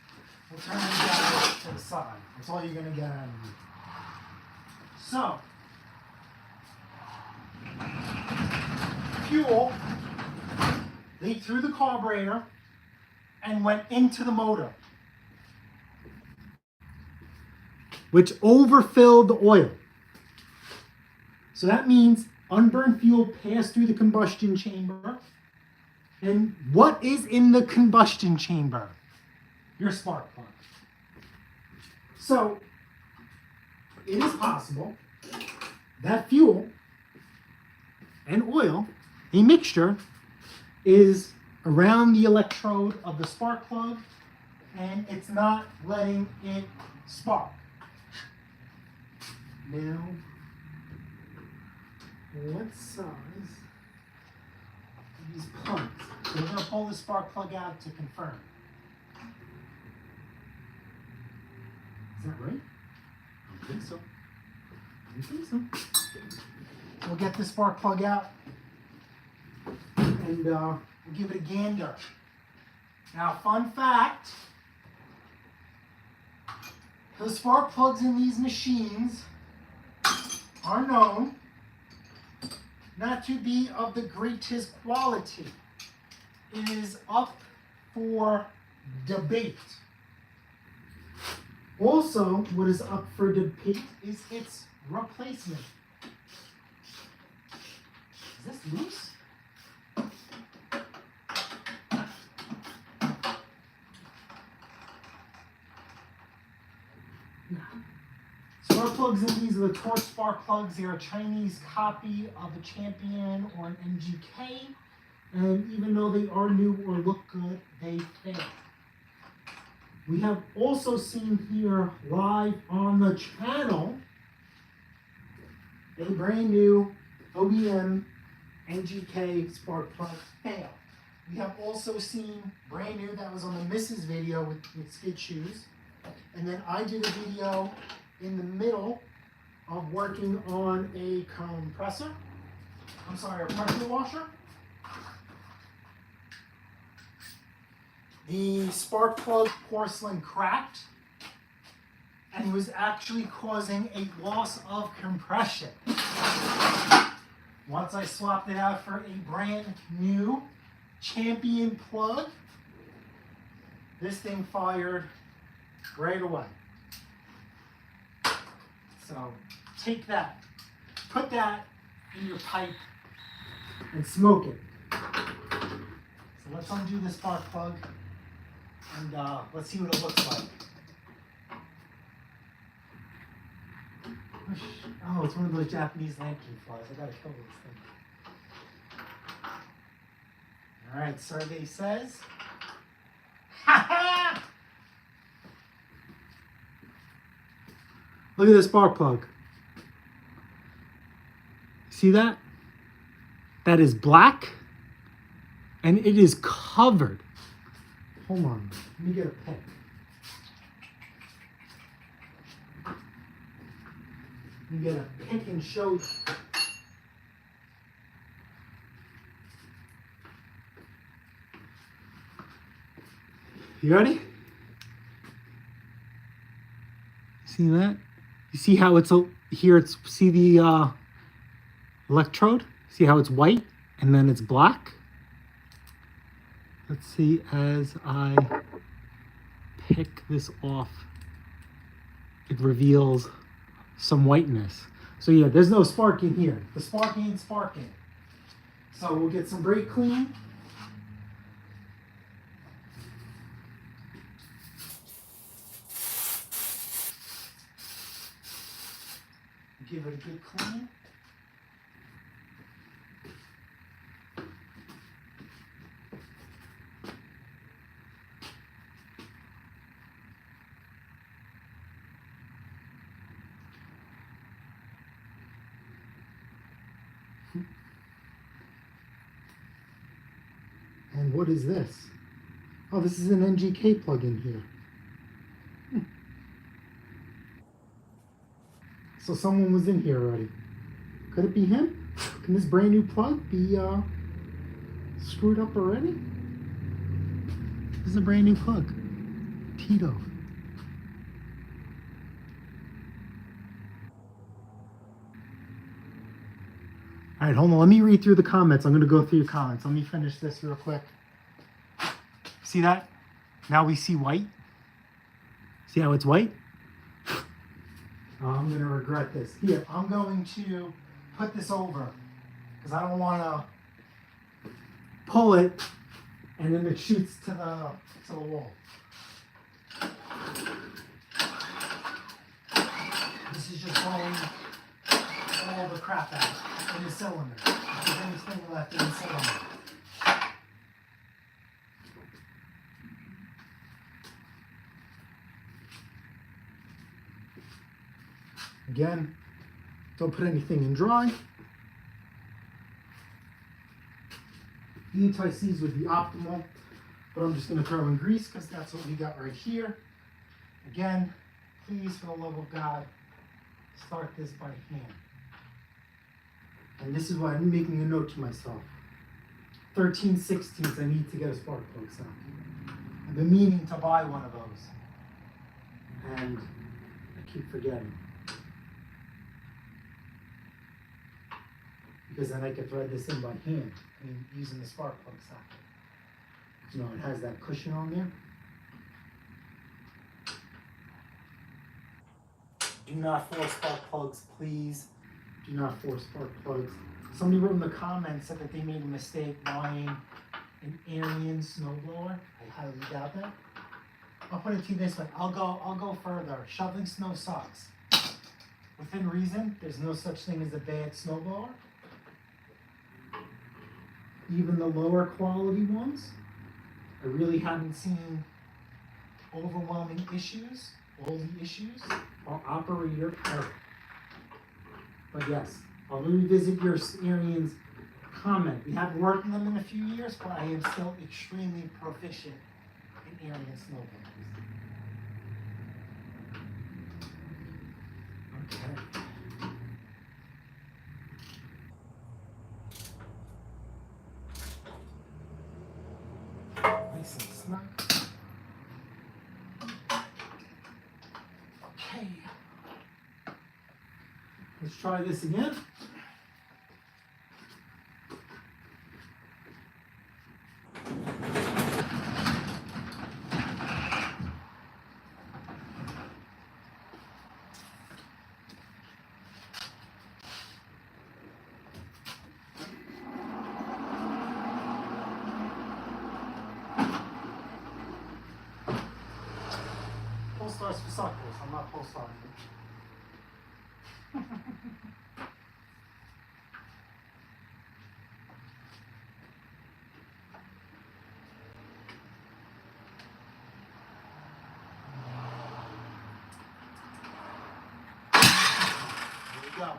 We'll turn you guys to the side. That's all you're going to get out of me. So, fuel leaked through the carburetor and went into the motor, which overfilled the oil. So that means unburned fuel passed through the combustion chamber. And what is in the combustion chamber? Your spark plug. So it is possible that fuel and oil, a mixture, is around the electrode of the spark plug and it's not letting it spark. Now, what size are these plugs? So we're going to pull the spark plug out to confirm. Is that right? I don't think so. I don't think so. We'll get the spark plug out and we'll give it a gander. Now, fun fact, the spark plugs in these machines are known not to be of the greatest quality. It is up for debate. Also, what is up for debate is its replacement. Is this loose? Spark plugs in these are the Toro spark plugs. They're a Chinese copy of a Champion or an MGK. And even though they are new or look good, they fail. We have also seen here live on the channel a brand new OEM NGK spark plug fail. We have also seen brand new that was on the Mrs. video with skid shoes. And then I did a video in the middle of working on a compressor. I'm sorry, a pressure washer. The spark plug porcelain cracked and was actually causing a loss of compression. Once I swapped it out for a brand new Champion plug, this thing fired right away. So take that, put that in your pipe and smoke it. So let's undo the spark plug and let's see what it looks like. Oh, it's one of those Japanese lamprey flies. I gotta kill this thing. All right, survey says. Look at this spark plug. See that? That is black and it is covered. Hold on, let me get a pick. Let me get a pick and show you. You ready? See that? You see how it's here? It's see the electrode. See how it's white and then it's black. Let's see as I pick this off. It reveals some whiteness. So yeah, there's no spark in here. The spark ain't sparking. So we'll get some brake clean. Give it a good clean. And what is this? Oh, this is an NGK plug in here. So someone was in here already. Could it be him? Can this brand new plug be screwed up already? This is a brand new plug. Tito. All right, hold on. Let me read through the comments. I'm going to go through your comments. Let me finish this real quick. See that? Now we see white. See how it's white? I'm going to regret this. Here, I'm going to put this over because I don't want to pull it and then it shoots to the wall. This is just blowing all the crap out in the cylinder. If there's anything left in the cylinder. Again, don't put anything in dry. The anti-seize would be optimal, but I'm just going to throw in grease because that's what we got right here. Again, please, for the love of God, start this by hand. And this is why I'm making a note to myself. 13/16 I need to get a spark plug socket. I've been meaning to buy one of those. And I keep forgetting. Because then I could thread this in by hand, using the spark plug socket. You know, it has that cushion on there. Do not force spark plugs, please. Do not force spark plugs. Somebody wrote in the comments said that they made a mistake buying an Arens snowblower. I highly doubt that. I'll put it to you this way. I'll go further. Shoveling snow sucks. Within reason, there's no such thing as a bad snowblower. Even the lower quality ones, I really haven't seen overwhelming issues. All the issues are operator error. But yes, I'll revisit your Arens comment. We haven't worked on them in a few years, but I am still extremely proficient in Arens snowblowers. Okay. Nice and snug. Okay. Let's try this again. Pull stars for suckers. I'm not pull starting it. Here we go.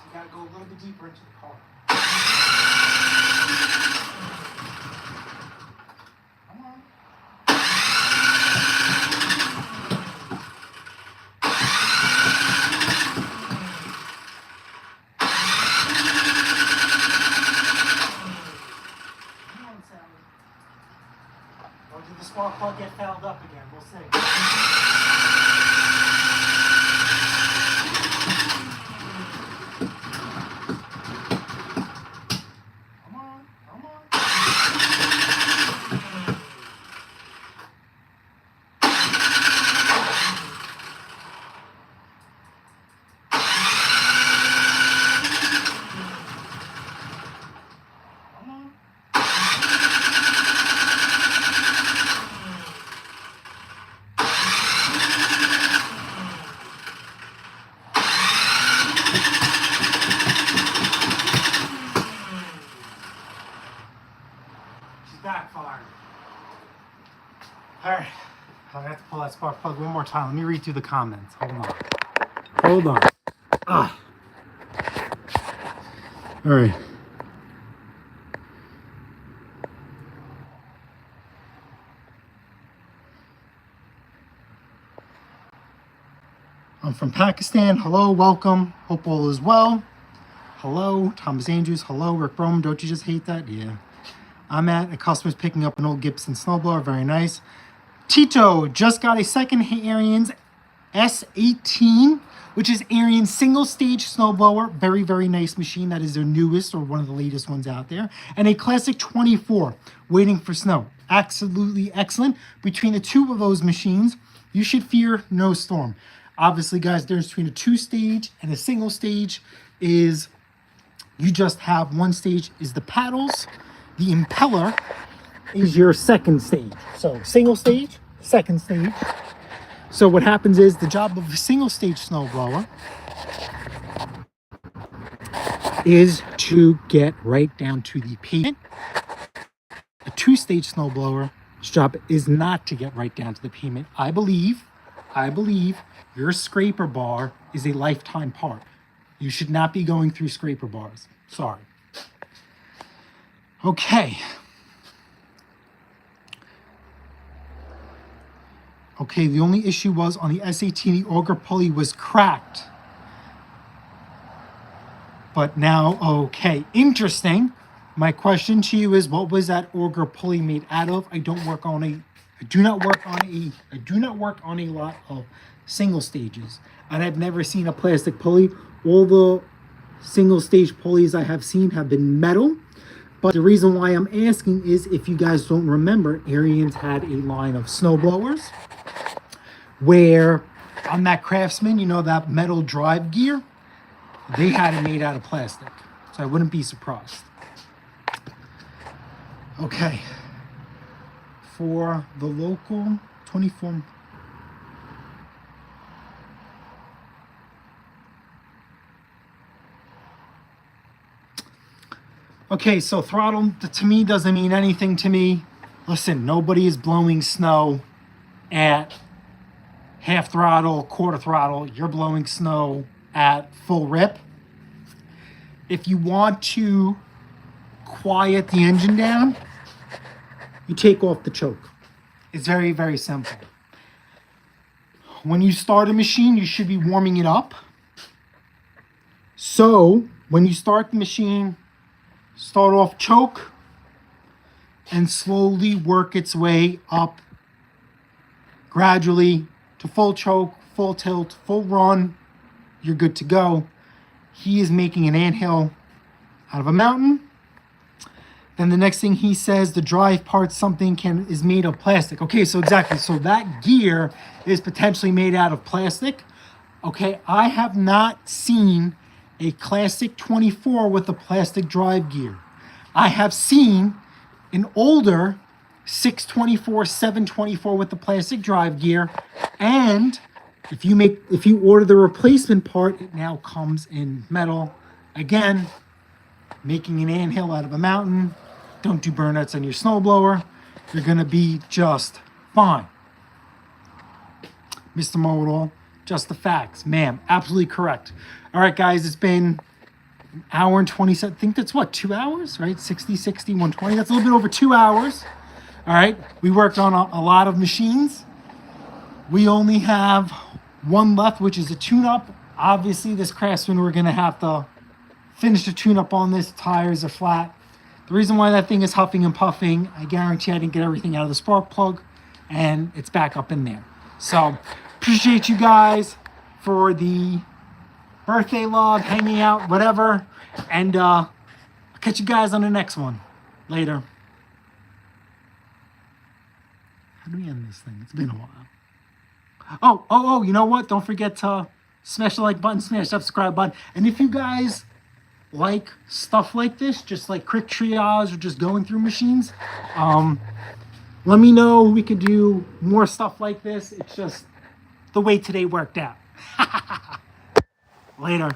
You gotta go a little bit deeper into the car. Come on. Come on, Sally. Or did the spark plug get fouled up again? We'll see. Backfired. Alright, I have to pull that spark plug one more time. Let me read through the comments. Hold on. All right. I'm from Pakistan. Hello, welcome. Hope all is well. Hello, Thomas Andrews. Hello, Rick Brome. Don't you just hate that? Yeah. I'm at a customer's picking up an old Gibson snowblower. Very nice. Tito just got a second Arens S18, which is Arens single stage snowblower. Very, very nice machine. That is their newest or one of the latest ones out there. And a classic 24 waiting for snow. Absolutely excellent. Between the two of those machines, you should fear no storm. Obviously, guys, the difference between a two-stage and a single stage is you just have one stage is the paddles. The impeller is your second stage. So single stage, second stage. So what happens is the job of a single stage snowblower is to get right down to the pavement. A two-stage snowblower's job is not to get right down to the pavement. I believe your scraper bar is a lifetime part. You should not be going through scraper bars. Sorry. Okay. Okay, the only issue was on the S18, the auger pulley was cracked. But now, okay, interesting. My question to you is, what was that auger pulley made out of? I do not work on a lot of single stages. And I've never seen a plastic pulley. All the single stage pulleys I have seen have been metal. But the reason why I'm asking is, if you guys don't remember, Arens had a line of snow blowers where on that Craftsman, you know, that metal drive gear, they had it made out of plastic. So I wouldn't be surprised. Okay. For the local 24. Okay, so throttle to me doesn't mean anything to me. Listen, nobody is blowing snow at half throttle, quarter throttle. You're blowing snow at full rip. If you want to quiet the engine down, you take off the choke. It's very, very simple. When you start a machine, you should be warming it up. So when you start the machine, start off choke and slowly work its way up gradually to full choke, full tilt, full run. You're good to go. He is making an anthill out of a mountain. Then the next thing he says, the drive part is made of plastic. Okay, so exactly. So that gear is potentially made out of plastic. Okay, I have not seen a classic 24 with a plastic drive gear. I have seen an older 624, 724 with the plastic drive gear, and if you order the replacement part, it now comes in metal. Again, making an anthill out of a mountain. Don't do burnouts on your snowblower. You're gonna be just fine. Mr. Know-it-all, just the facts. Ma'am, absolutely correct. All right, guys, it's been an hour and 27. I think that's what, 2 hours, right? 60, 120. That's a little bit over 2 hours. All right, we worked on a lot of machines. We only have one left, which is a tune-up. Obviously, this Craftsman, we're gonna have to finish the tune-up on this. Tires are flat. The reason why that thing is huffing and puffing, I guarantee I didn't get everything out of the spark plug, and it's back up in there. So, appreciate you guys for the birthday log, hanging out, whatever. And I'll catch you guys on the next one. Later. How do we end this thing? It's been a while. Oh, you know what? Don't forget to smash the like button, smash the subscribe button. And if you guys like stuff like this, just like quick triage or just going through machines, let me know. We could do more stuff like this. It's just the way today worked out. Later.